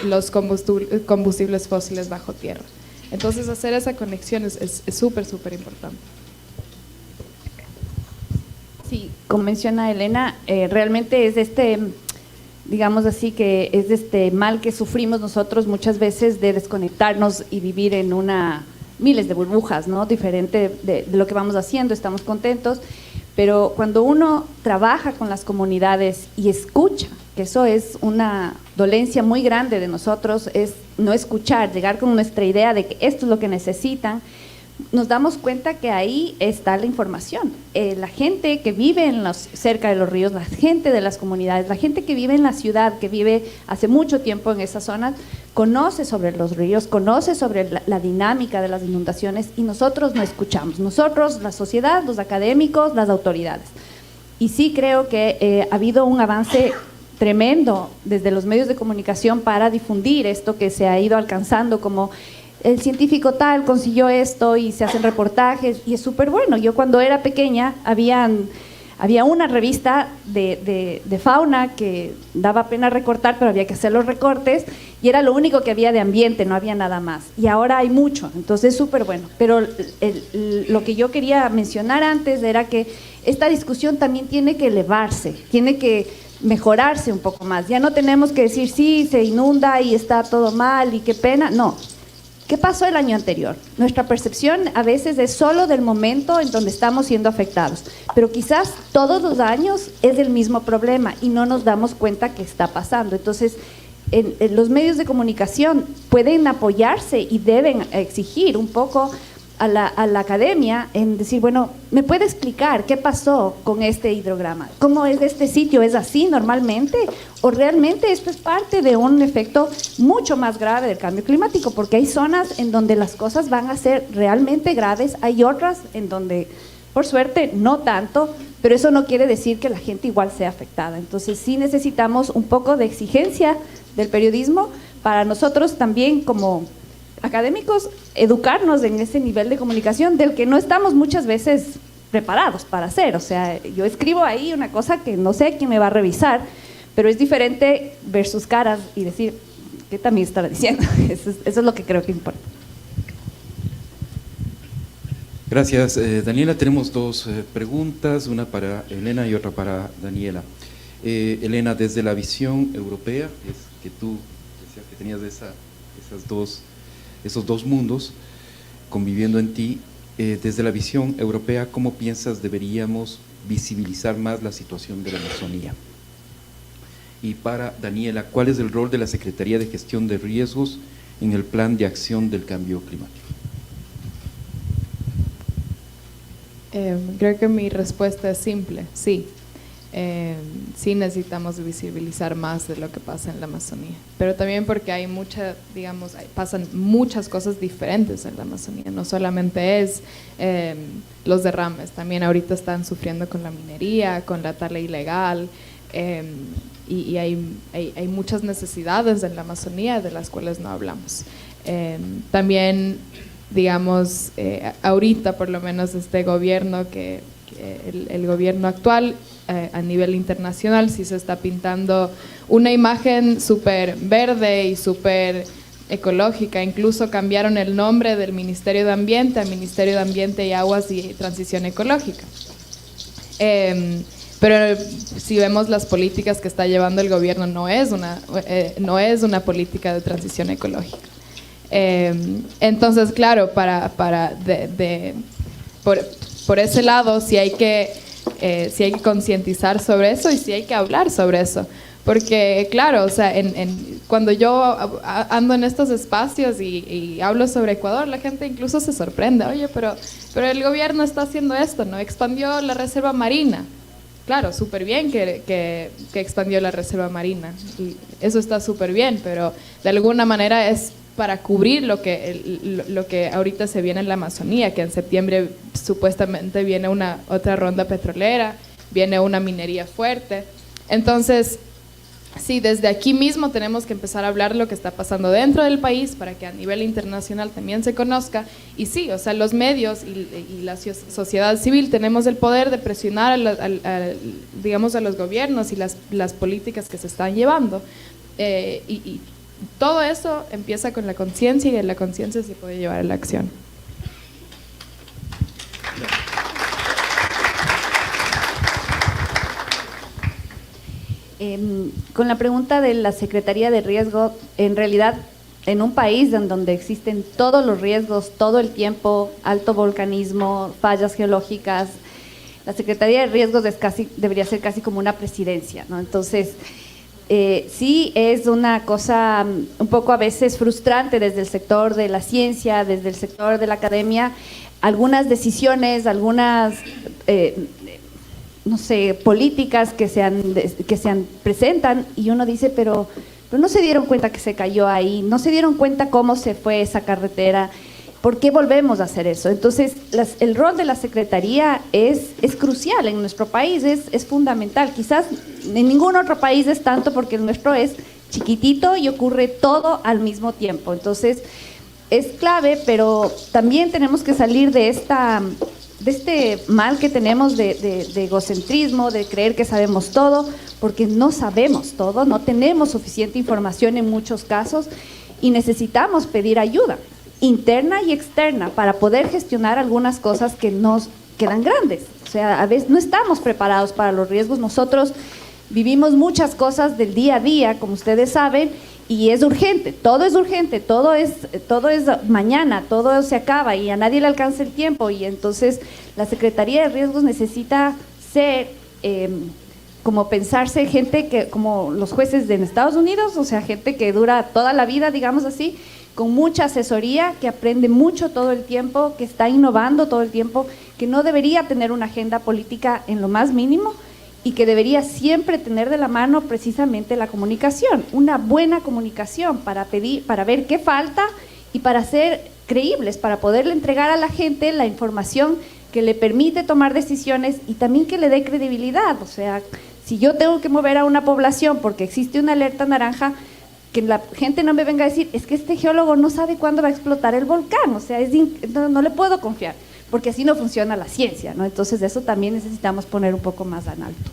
los combustibles fósiles bajo tierra. Entonces hacer esa conexión es súper, súper importante. Sí, como menciona Elena, realmente es digamos así, que es este mal que sufrimos nosotros muchas veces de desconectarnos y vivir en miles de burbujas, ¿no? Diferente de lo que vamos haciendo, estamos contentos, pero cuando uno trabaja con las comunidades y escucha, que eso es una dolencia muy grande de nosotros, es no escuchar, llegar con nuestra idea de que esto es lo que necesitan, nos damos cuenta que ahí está la información. La gente que vive cerca de los ríos, la gente de las comunidades, la gente que vive en la ciudad, que vive hace mucho tiempo en esas zonas, conoce sobre los ríos, conoce sobre la dinámica de las inundaciones y nosotros no escuchamos. Nosotros, la sociedad, los académicos, las autoridades. Y sí creo que ha habido un avance tremendo desde los medios de comunicación para difundir esto que se ha ido alcanzando, como el científico tal consiguió esto y se hacen reportajes y es súper bueno. Yo cuando era pequeña había una revista de fauna que daba pena recortar, pero había que hacer los recortes y era lo único que había de ambiente, no había nada más. Y ahora hay mucho, entonces es súper bueno. Pero lo que yo quería mencionar antes era que esta discusión también tiene que elevarse, tiene que mejorarse un poco más. Ya no tenemos que decir, sí, se inunda y está todo mal y qué pena, no. ¿Qué pasó el año anterior? Nuestra percepción a veces es solo del momento en donde estamos siendo afectados, pero quizás todos los años es el mismo problema y no nos damos cuenta que está pasando. Entonces, los medios de comunicación pueden apoyarse y deben exigir un poco a la academia en decir, bueno, ¿me puede explicar qué pasó con este hidrograma? ¿Cómo es este sitio? ¿Es así normalmente? ¿O realmente esto es parte de un efecto mucho más grave del cambio climático? Porque hay zonas en donde las cosas van a ser realmente graves, hay otras en donde, por suerte, no tanto, pero eso no quiere decir que la gente igual sea afectada. Entonces sí necesitamos un poco de exigencia del periodismo para nosotros también como académicos, educarnos en ese nivel de comunicación del que no estamos muchas veces preparados para hacer. O sea, yo escribo ahí una cosa que no sé quién me va a revisar, pero es diferente ver sus caras y decir, ¿qué también estará diciendo? Eso es lo que creo que importa. Gracias, Daniela. Tenemos dos preguntas, una para Elena y otra para Daniela. Elena, desde la visión europea, es que tú decías que tenías esos dos mundos conviviendo en ti, desde la visión europea, ¿cómo piensas deberíamos visibilizar más la situación de la Amazonía? Y para Daniela, ¿cuál es el rol de la Secretaría de Gestión de Riesgos en el Plan de Acción del Cambio Climático? Creo que mi respuesta es simple, sí. Sí necesitamos visibilizar más de lo que pasa en la Amazonía, pero también porque hay pasan muchas cosas diferentes en la Amazonía, no solamente es los derrames, también ahorita están sufriendo con la minería, con la tala ilegal, y hay muchas necesidades en la Amazonía de las cuales no hablamos. También, ahorita por lo menos este gobierno, el gobierno actual a nivel internacional sí se está pintando una imagen súper verde y súper ecológica. Incluso cambiaron el nombre del Ministerio de Ambiente al Ministerio de Ambiente y Aguas y Transición Ecológica. Pero si vemos las políticas que está llevando el gobierno, no es una política de transición ecológica. Entonces, claro, por ese lado sí hay que concientizar sobre eso y sí hay que hablar sobre eso. Porque, claro, o sea, cuando yo ando en estos espacios y hablo sobre Ecuador, la gente incluso se sorprende. Oye, pero el gobierno está haciendo esto, ¿no? Expandió la reserva marina. Claro, súper bien que expandió la reserva marina. Y eso está súper bien, pero de alguna manera es para cubrir lo que ahorita se viene en la Amazonía, que en septiembre supuestamente viene otra ronda petrolera, viene una minería fuerte. Entonces, sí, desde aquí mismo tenemos que empezar a hablar de lo que está pasando dentro del país para que a nivel internacional también se conozca. Y sí, o sea, los medios y la sociedad civil tenemos el poder de presionar digamos, a los gobiernos y las políticas que se están llevando. Y todo eso empieza con la conciencia y de la conciencia se puede llevar a la acción. Con la pregunta de la Secretaría de Riesgo, en realidad en un país en donde existen todos los riesgos todo el tiempo, alto volcanismo, fallas geológicas, la Secretaría de Riesgos debería ser casi como una presidencia, ¿no? Entonces, sí es una cosa un poco a veces frustrante desde el sector de la ciencia, desde el sector de la academia, algunas decisiones, algunas no sé, políticas que se presentan y uno dice, pero no se dieron cuenta que se cayó ahí, no se dieron cuenta cómo se fue esa carretera, ¿por qué volvemos a hacer eso? Entonces, el rol de la Secretaría es crucial en nuestro país, es fundamental. Quizás en ningún otro país es tanto porque el nuestro es chiquitito y ocurre todo al mismo tiempo. Entonces, es clave, pero también tenemos que salir de este mal que tenemos de egocentrismo, de creer que sabemos todo, porque no sabemos todo, no tenemos suficiente información en muchos casos y necesitamos pedir ayuda interna y externa para poder gestionar algunas cosas que nos quedan grandes. O sea, a veces no estamos preparados para los riesgos. Nosotros vivimos muchas cosas del día a día, como ustedes saben, y es urgente, todo es mañana, todo se acaba y a nadie le alcanza el tiempo, y entonces la Secretaría de Riesgos necesita ser, como pensarse gente que, como los jueces de Estados Unidos, o sea, gente que dura toda la vida, digamos así, con mucha asesoría, que aprende mucho todo el tiempo, que está innovando todo el tiempo, que no debería tener una agenda política en lo más mínimo, y que debería siempre tener de la mano precisamente la comunicación, una buena comunicación para ver qué falta y para ser creíbles, para poderle entregar a la gente la información que le permite tomar decisiones y también que le dé credibilidad. O sea, si yo tengo que mover a una población porque existe una alerta naranja, que la gente no me venga a decir, es que este geólogo no sabe cuándo va a explotar el volcán, o sea, no le puedo confiar, porque así no funciona la ciencia, ¿no? Entonces, eso también necesitamos poner un poco más en alto.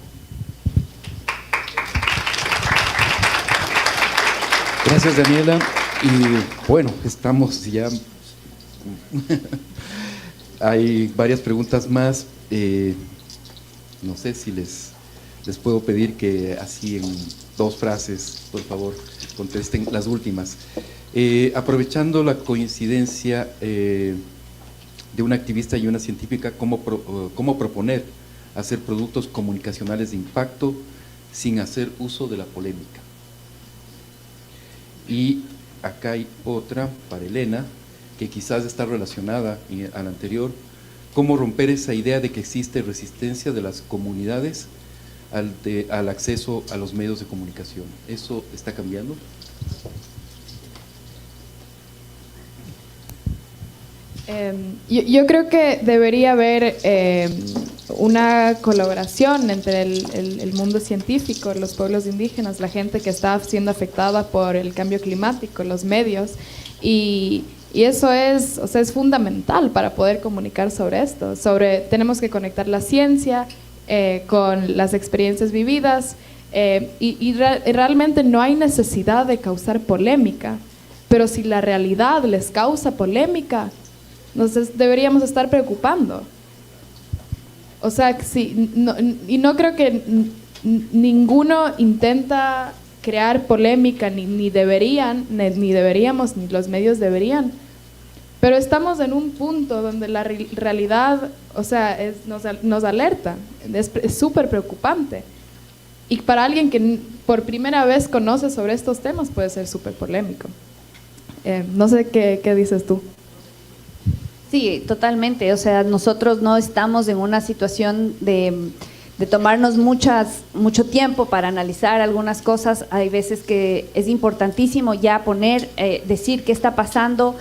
Gracias, Daniela. Y bueno, estamos ya... Hay varias preguntas más. No sé si les puedo pedir que así en 2 frases, por favor, contesten las últimas. Aprovechando la coincidencia de una activista y una científica, ¿cómo proponer hacer productos comunicacionales de impacto sin hacer uso de la polémica? Y acá hay otra para Elena, que quizás está relacionada a la anterior. ¿Cómo romper esa idea de que existe resistencia de las comunidades al acceso a los medios de comunicación? ¿Eso está cambiando? Yo creo que debería haber una colaboración entre el mundo científico, los pueblos indígenas, la gente que está siendo afectada por el cambio climático, los medios, y eso es, o sea, es fundamental para poder comunicar sobre esto. Tenemos que conectar la ciencia con las experiencias vividas, realmente no hay necesidad de causar polémica, pero si la realidad les causa polémica, entonces deberíamos estar preocupando. O sea, no creo que ninguno intenta crear polémica, ni deberíamos, ni los medios deberían. Pero estamos en un punto donde la realidad, o sea, nos alerta, es súper preocupante. Y para alguien que por primera vez conoce sobre estos temas puede ser súper polémico. No sé qué dices tú. Sí, totalmente. O sea, nosotros no estamos en una situación de tomarnos mucho tiempo para analizar algunas cosas. Hay veces que es importantísimo ya decir qué está pasando,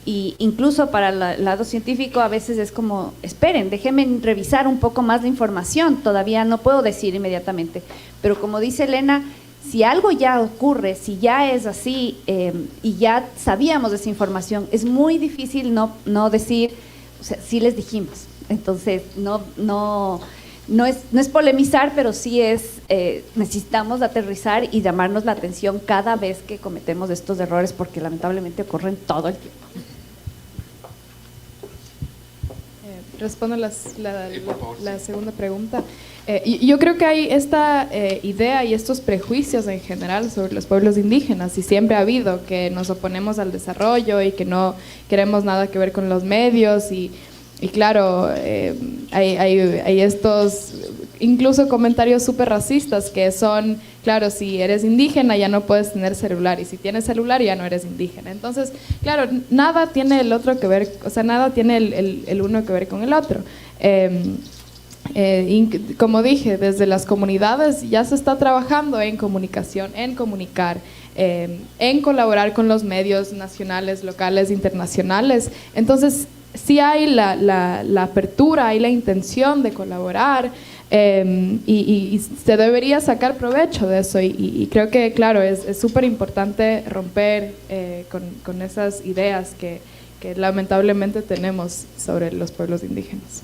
y incluso para el lado científico a veces es como, esperen, déjenme revisar un poco más la información, todavía no puedo decir inmediatamente. Pero como dice Elena, si algo ya ocurre, si ya es así y ya sabíamos de esa información, es muy difícil no decir, o sea, sí les dijimos. Entonces, no es polemizar, pero sí necesitamos aterrizar y llamarnos la atención cada vez que cometemos estos errores, porque lamentablemente ocurren todo el tiempo. Respondo la segunda pregunta. Yo creo que hay esta idea y estos prejuicios en general sobre los pueblos indígenas, y siempre ha habido, que nos oponemos al desarrollo y que no queremos nada que ver con los medios, y claro, hay estos incluso comentarios súper racistas que son, claro, si eres indígena ya no puedes tener celular, y si tienes celular ya no eres indígena. Entonces, claro, nada tiene el otro que ver, o sea, nada tiene el uno que ver con el otro. Como dije, desde las comunidades ya se está trabajando en comunicación, en comunicar, en colaborar con los medios nacionales, locales, internacionales. Entonces, sí hay la apertura, hay la intención de colaborar, y se debería sacar provecho de eso, y creo que, claro, es súper importante romper con esas ideas que lamentablemente tenemos sobre los pueblos indígenas.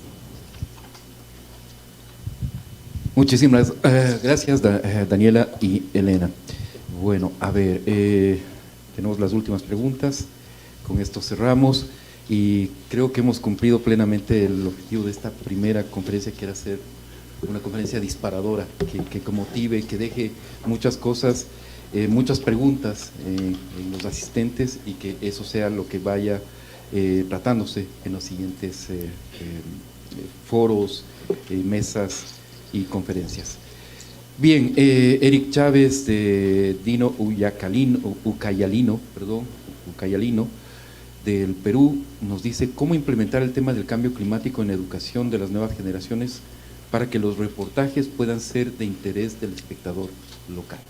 Muchísimas gracias, Daniela y Elena. Bueno, a ver, tenemos las últimas preguntas, con esto cerramos, y creo que hemos cumplido plenamente el objetivo de esta primera conferencia, que era ser una conferencia disparadora, que motive, que deje muchas cosas, muchas preguntas en los asistentes, y que eso sea lo que vaya tratándose en los siguientes foros, mesas y conferencias. Bien, Eric Chávez de Dino Ucayalino, del Perú, nos dice: ¿cómo implementar el tema del cambio climático en la educación de las nuevas generaciones para que los reportajes puedan ser de interés del espectador local?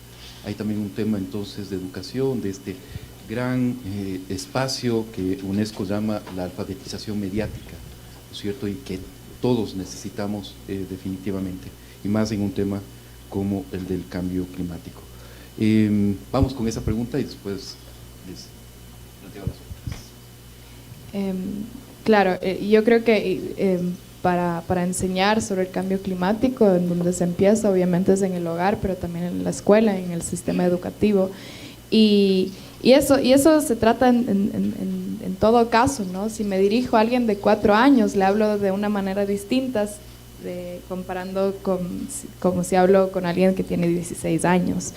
Hay también un tema entonces de educación, de este gran espacio que UNESCO llama la alfabetización mediática, ¿no es cierto?, y que todos necesitamos definitivamente, y más en un tema como el del cambio climático. Vamos con esa pregunta y después les planteo las otras. Claro, yo creo que para enseñar sobre el cambio climático, en donde se empieza obviamente es en el hogar, pero también en la escuela, en el sistema educativo, y eso se trata en todo caso, ¿no? Si me dirijo a alguien de 4 años, le hablo de una manera distinta, comparando como si hablo con alguien que tiene 16 años.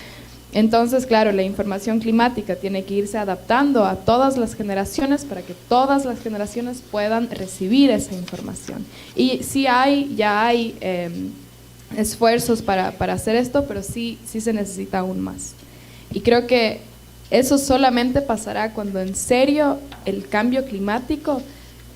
Entonces, claro, la información climática tiene que irse adaptando a todas las generaciones para que todas las generaciones puedan recibir esa información. Y sí ya hay esfuerzos para hacer esto, pero sí se necesita aún más. Y creo que eso solamente pasará cuando en serio el cambio climático,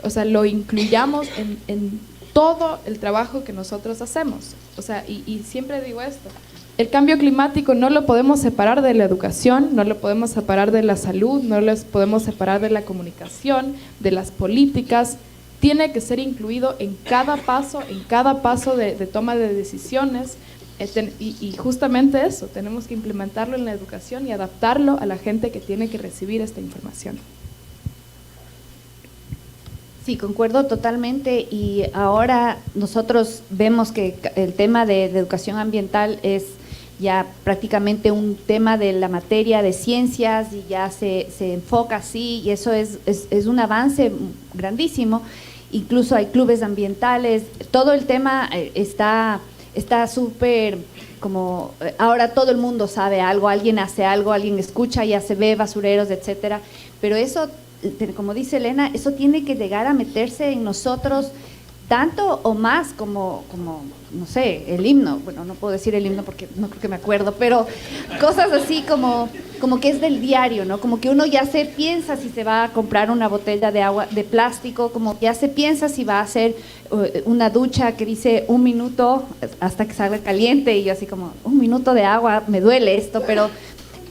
o sea, lo incluyamos en todo el trabajo que nosotros hacemos. O sea, y siempre digo esto: el cambio climático no lo podemos separar de la educación, no lo podemos separar de la salud, no lo podemos separar de la comunicación, de las políticas. Tiene que ser incluido en cada paso de toma de decisiones, y justamente eso, tenemos que implementarlo en la educación y adaptarlo a la gente que tiene que recibir esta información. Sí, concuerdo totalmente, y ahora nosotros vemos que el tema de educación ambiental es ya prácticamente un tema de la materia de ciencias y ya se enfoca así, y eso es un avance grandísimo. Incluso hay clubes ambientales, todo el tema está súper como, ahora todo el mundo sabe algo, alguien hace algo, alguien escucha, ya se ve basureros, etcétera, pero eso, como dice Elena, eso tiene que llegar a meterse en nosotros tanto o más como no sé, el himno. Bueno, no puedo decir el himno porque no creo que me acuerdo, pero cosas así como que es del diario, ¿no? Como que uno ya se piensa si se va a comprar una botella de agua de plástico, como ya se piensa si va a hacer una ducha que dice 1 minuto hasta que salga caliente, y yo así como 1 minuto de agua, me duele esto, pero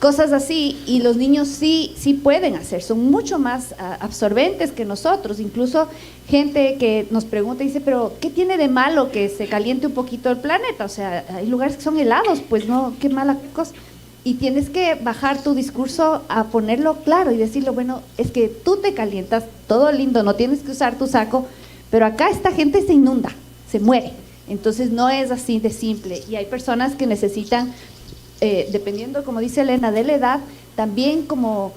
cosas así, y los niños sí pueden hacer, son mucho más absorbentes que nosotros. Incluso gente que nos pregunta y dice, pero ¿qué tiene de malo que se caliente un poquito el planeta? O sea, hay lugares que son helados, pues no, qué mala cosa. Y tienes que bajar tu discurso a ponerlo claro y decirlo, bueno, es que tú te calientas, todo lindo, no tienes que usar tu saco, pero acá esta gente se inunda, se muere. Entonces no es así de simple, y hay personas que necesitan, dependiendo, como dice Elena, de la edad, también como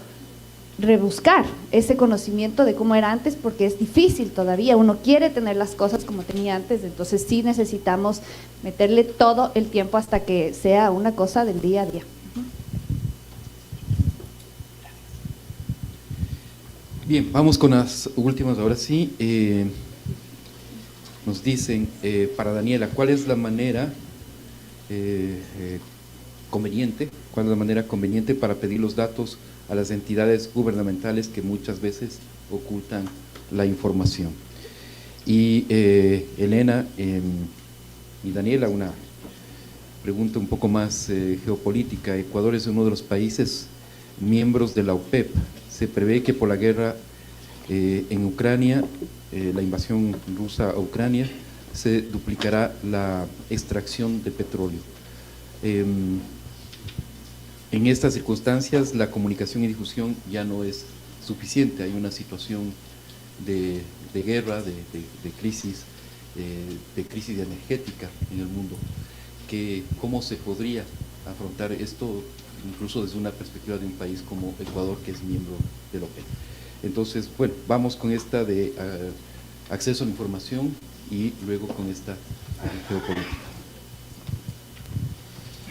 rebuscar ese conocimiento de cómo era antes, porque es difícil todavía, uno quiere tener las cosas como tenía antes, entonces sí necesitamos meterle todo el tiempo hasta que sea una cosa del día a día. Bien, vamos con las últimas ahora sí. Nos dicen, para Daniela, ¿cuál es la manera conveniente para pedir los datos a las entidades gubernamentales que muchas veces ocultan la información? Y Elena y Daniela, una pregunta un poco más geopolítica. Ecuador es uno de los países miembros de la OPEP. Se prevé que por la guerra en Ucrania, la invasión rusa a Ucrania, se duplicará la extracción de petróleo. En estas circunstancias, la comunicación y difusión ya no es suficiente. Hay una situación de guerra, de crisis energética en el mundo. ¿Cómo se podría afrontar esto, incluso desde una perspectiva de un país como Ecuador, que es miembro de la OPEP? Entonces, bueno, vamos con esta de acceso a la información y luego con esta geopolítica.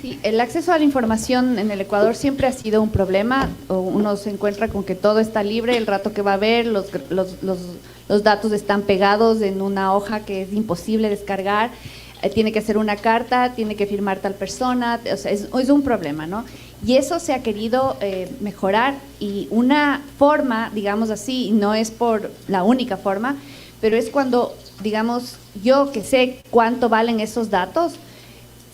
Sí, el acceso a la información en el Ecuador siempre ha sido un problema. Uno se encuentra con que todo está libre, el rato que va a ver, los datos están pegados en una hoja que es imposible descargar, tiene que hacer una carta, tiene que firmar tal persona, o sea, es un problema, ¿no? Y eso se ha querido mejorar, y una forma, digamos así, no es por la única forma, pero es cuando, digamos, yo que sé cuánto valen esos datos,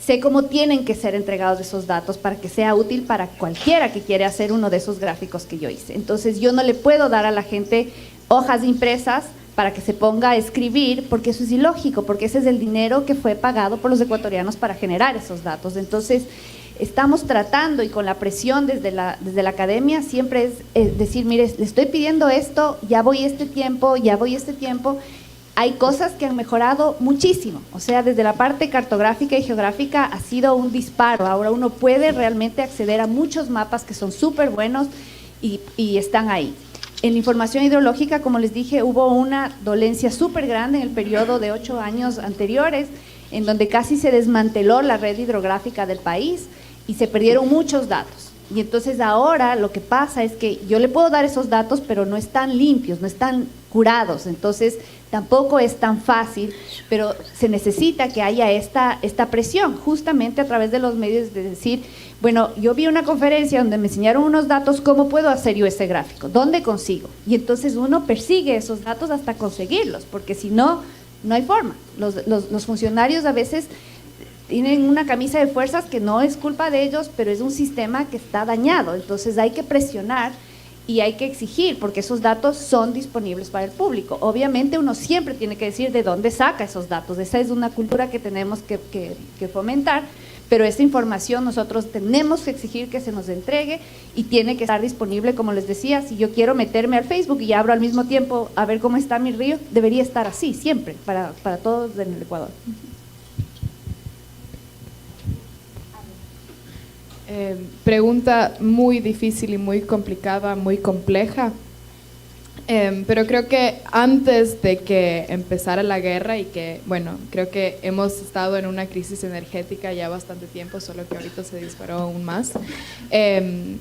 sé cómo tienen que ser entregados esos datos para que sea útil para cualquiera que quiere hacer uno de esos gráficos que yo hice. Entonces yo no le puedo dar a la gente hojas impresas para que se ponga a escribir, porque eso es ilógico, porque ese es el dinero que fue pagado por los ecuatorianos para generar esos datos. Entonces estamos tratando, y con la presión desde la academia, siempre es decir, mire, le estoy pidiendo esto, ya voy este tiempo. Hay cosas que han mejorado muchísimo, o sea, desde la parte cartográfica y geográfica ha sido un disparo. Ahora uno puede realmente acceder a muchos mapas que son súper buenos y están ahí. En la información hidrológica, como les dije, hubo una dolencia súper grande en el periodo de 8 años anteriores, en donde casi se desmanteló la red hidrográfica del país y se perdieron muchos datos. Y entonces ahora lo que pasa es que yo le puedo dar esos datos, pero no están limpios, no están curados, entonces tampoco es tan fácil, pero se necesita que haya esta presión, justamente a través de los medios, de decir, bueno, yo vi una conferencia donde me enseñaron unos datos, ¿cómo puedo hacer yo ese gráfico? ¿Dónde consigo? Y entonces uno persigue esos datos hasta conseguirlos, porque si no, no hay forma. Los funcionarios a veces tienen una camisa de fuerzas que no es culpa de ellos, pero es un sistema que está dañado, entonces hay que presionar y hay que exigir, porque esos datos son disponibles para el público. Obviamente uno siempre tiene que decir de dónde saca esos datos, esa es una cultura que tenemos que fomentar, pero esta información nosotros tenemos que exigir que se nos entregue y tiene que estar disponible, como les decía. Si yo quiero meterme al Facebook y abro al mismo tiempo a ver cómo está mi río, debería estar así siempre, para todos en el Ecuador. Pregunta muy difícil y muy complicada, muy compleja. Pero creo que antes de que empezara la guerra, y que, bueno, creo que hemos estado en una crisis energética ya bastante tiempo, solo que ahorita se disparó aún más, el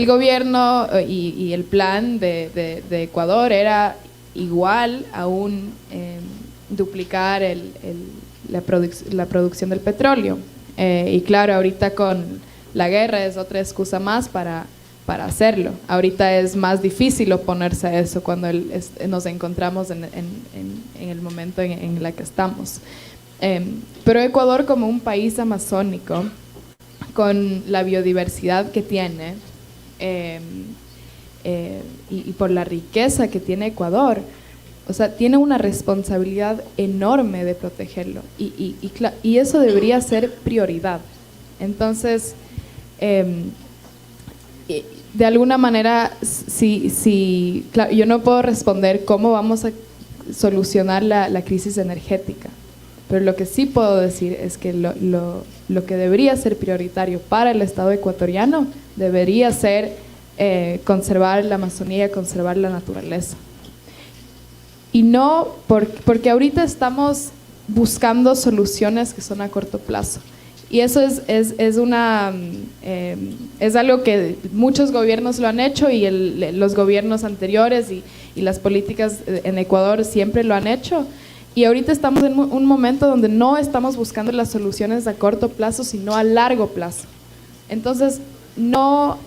gobierno y el plan de Ecuador era igual aún duplicar la producción del petróleo. Y claro, ahorita con la guerra es otra excusa más para hacerlo. Ahorita es más difícil oponerse a eso cuando nos encontramos en el momento en el que estamos. Pero Ecuador, como un país amazónico, con la biodiversidad que tiene y por la riqueza que tiene Ecuador, o sea, tiene una responsabilidad enorme de protegerlo y eso debería ser prioridad. Entonces, de alguna manera, claro, yo no puedo responder cómo vamos a solucionar la crisis energética, pero lo que sí puedo decir es que lo que debería ser prioritario para el Estado ecuatoriano debería ser conservar la Amazonía, conservar la naturaleza. Y no porque ahorita estamos buscando soluciones que son a corto plazo. Y eso es algo que muchos gobiernos lo han hecho y los gobiernos anteriores y las políticas en Ecuador siempre lo han hecho. Y ahorita estamos en un momento donde no estamos buscando las soluciones a corto plazo, sino a largo plazo. Entonces, no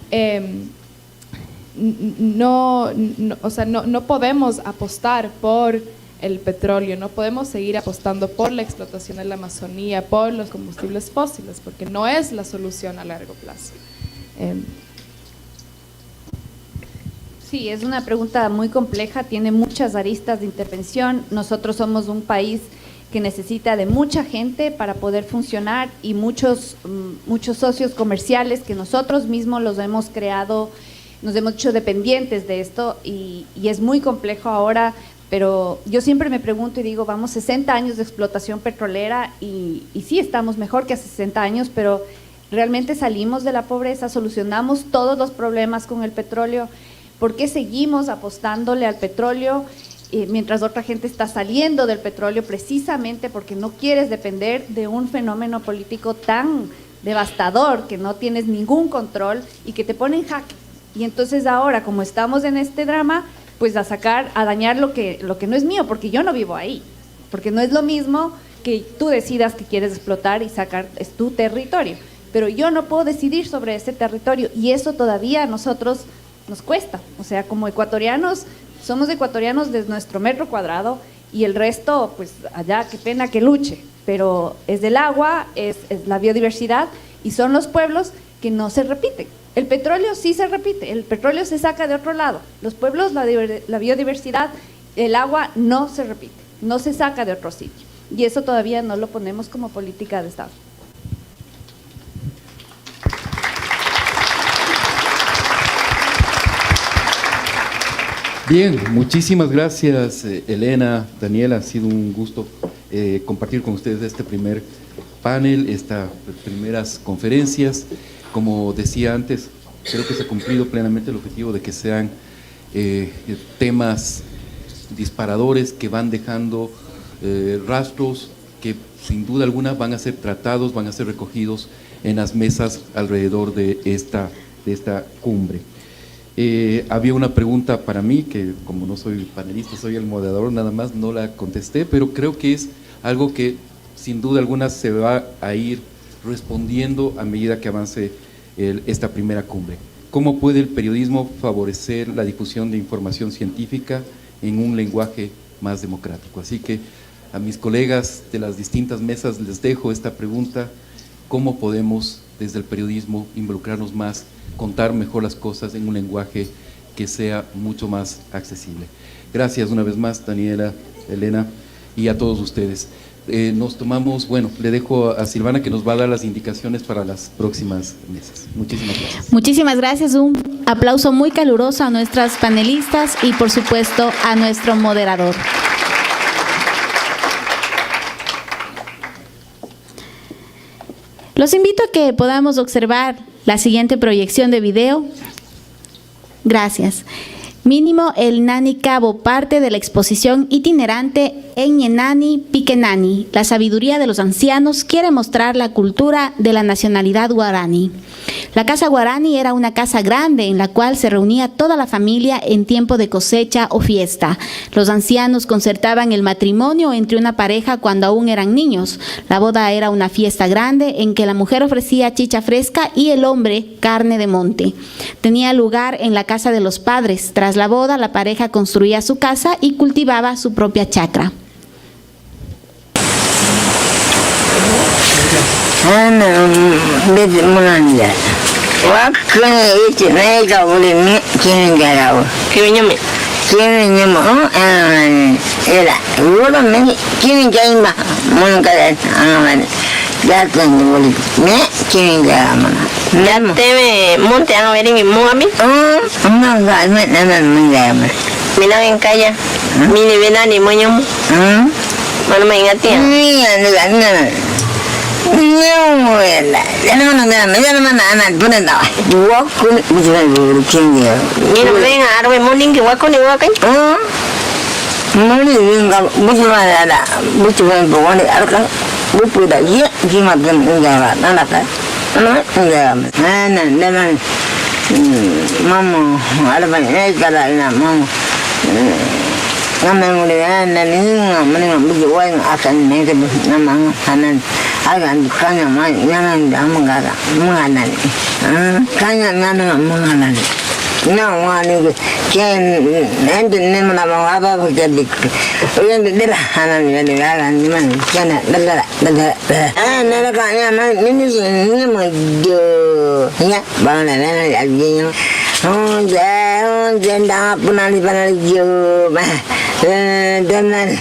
podemos apostar por el petróleo, no podemos seguir apostando por la explotación de la Amazonía, por los combustibles fósiles, porque no es la solución a largo plazo. Sí, es una pregunta muy compleja, tiene muchas aristas de intervención. Nosotros somos un país que necesita de mucha gente para poder funcionar y muchos socios comerciales que nosotros mismos los hemos creado, nos hemos hecho dependientes de esto y es muy complejo ahora. Pero yo siempre me pregunto y digo, vamos 60 años de explotación petrolera y sí estamos mejor que hace 60 años, pero realmente salimos de la pobreza, solucionamos todos los problemas con el petróleo. ¿Por qué seguimos apostándole al petróleo mientras otra gente está saliendo del petróleo? Precisamente porque no quieres depender de un fenómeno político tan devastador que no tienes ningún control y que te pone en jaque. Y entonces ahora, como estamos en este drama, pues a dañar lo que no es mío, porque yo no vivo ahí, porque no es lo mismo que tú decidas que quieres explotar y sacar, es tu territorio, pero yo no puedo decidir sobre ese territorio y eso todavía a nosotros nos cuesta. O sea, como ecuatorianos, somos ecuatorianos de nuestro metro cuadrado y el resto, pues allá, qué pena que luche, pero es del agua, es la biodiversidad y son los pueblos que no se repiten. El petróleo sí se repite, el petróleo se saca de otro lado. Los pueblos, la biodiversidad, el agua no se repite, no se saca de otro sitio. Y eso todavía no lo ponemos como política de Estado. Bien, muchísimas gracias Elena, Daniela, ha sido un gusto compartir con ustedes este primer panel, estas primeras conferencias. Como decía antes, creo que se ha cumplido plenamente el objetivo de que sean temas disparadores que van dejando rastros que sin duda alguna van a ser tratados, van a ser recogidos en las mesas alrededor de esta cumbre. Había una pregunta para mí, que como no soy panelista, soy el moderador, nada más no la contesté, pero creo que es algo que sin duda alguna se va a ir respondiendo a medida que avance esta primera cumbre. ¿Cómo puede el periodismo favorecer la difusión de información científica en un lenguaje más democrático? Así que a mis colegas de las distintas mesas les dejo esta pregunta: ¿cómo podemos desde el periodismo involucrarnos más, contar mejor las cosas en un lenguaje que sea mucho más accesible? Gracias una vez más, Daniela, Elena, y a todos ustedes. nos tomamos, bueno, le dejo a Silvana que nos va a dar las indicaciones para las próximas mesas. Muchísimas gracias. Muchísimas gracias. Un aplauso muy caluroso a nuestras panelistas y, por supuesto, a nuestro moderador. Los invito a que podamos observar la siguiente proyección de video. Gracias. Mínimo el Nani Cabo, parte de la exposición itinerante Enyenani Piquenani. La sabiduría de los ancianos quiere mostrar la cultura de la nacionalidad guaraní. La casa guaraní era una casa grande en la cual se reunía toda la familia en tiempo de cosecha o fiesta. Los ancianos concertaban el matrimonio entre una pareja cuando aún eran niños. La boda era una fiesta grande en que la mujer ofrecía chicha fresca y el hombre carne de monte. Tenía lugar en la casa de los padres. Tras la boda, la pareja construía su casa y cultivaba su propia chacra. monte a ver mi mami. Mina en calle. Mini vena ni moño. Mana me ingatia. No, ya no mana ponen da. Wakun mucho kingi. Mira venga, arbe morning que wakun ni wakai. Morning venga, mucho buen bogone arkan. Bupu da ye gima den enggak nana kan. Nana mama ada banyak kala ina mama. Nama mulia nani mana bujuk wang akan mereka nama kanan agan kanya mai nana amangara menganan kanya nana menganan na wani ken nanti ni mana apa bekerja yang dera hanan ni agan ni mana kana dera nana kanya mai ni majo ya bana nana aginya janda punali jo dan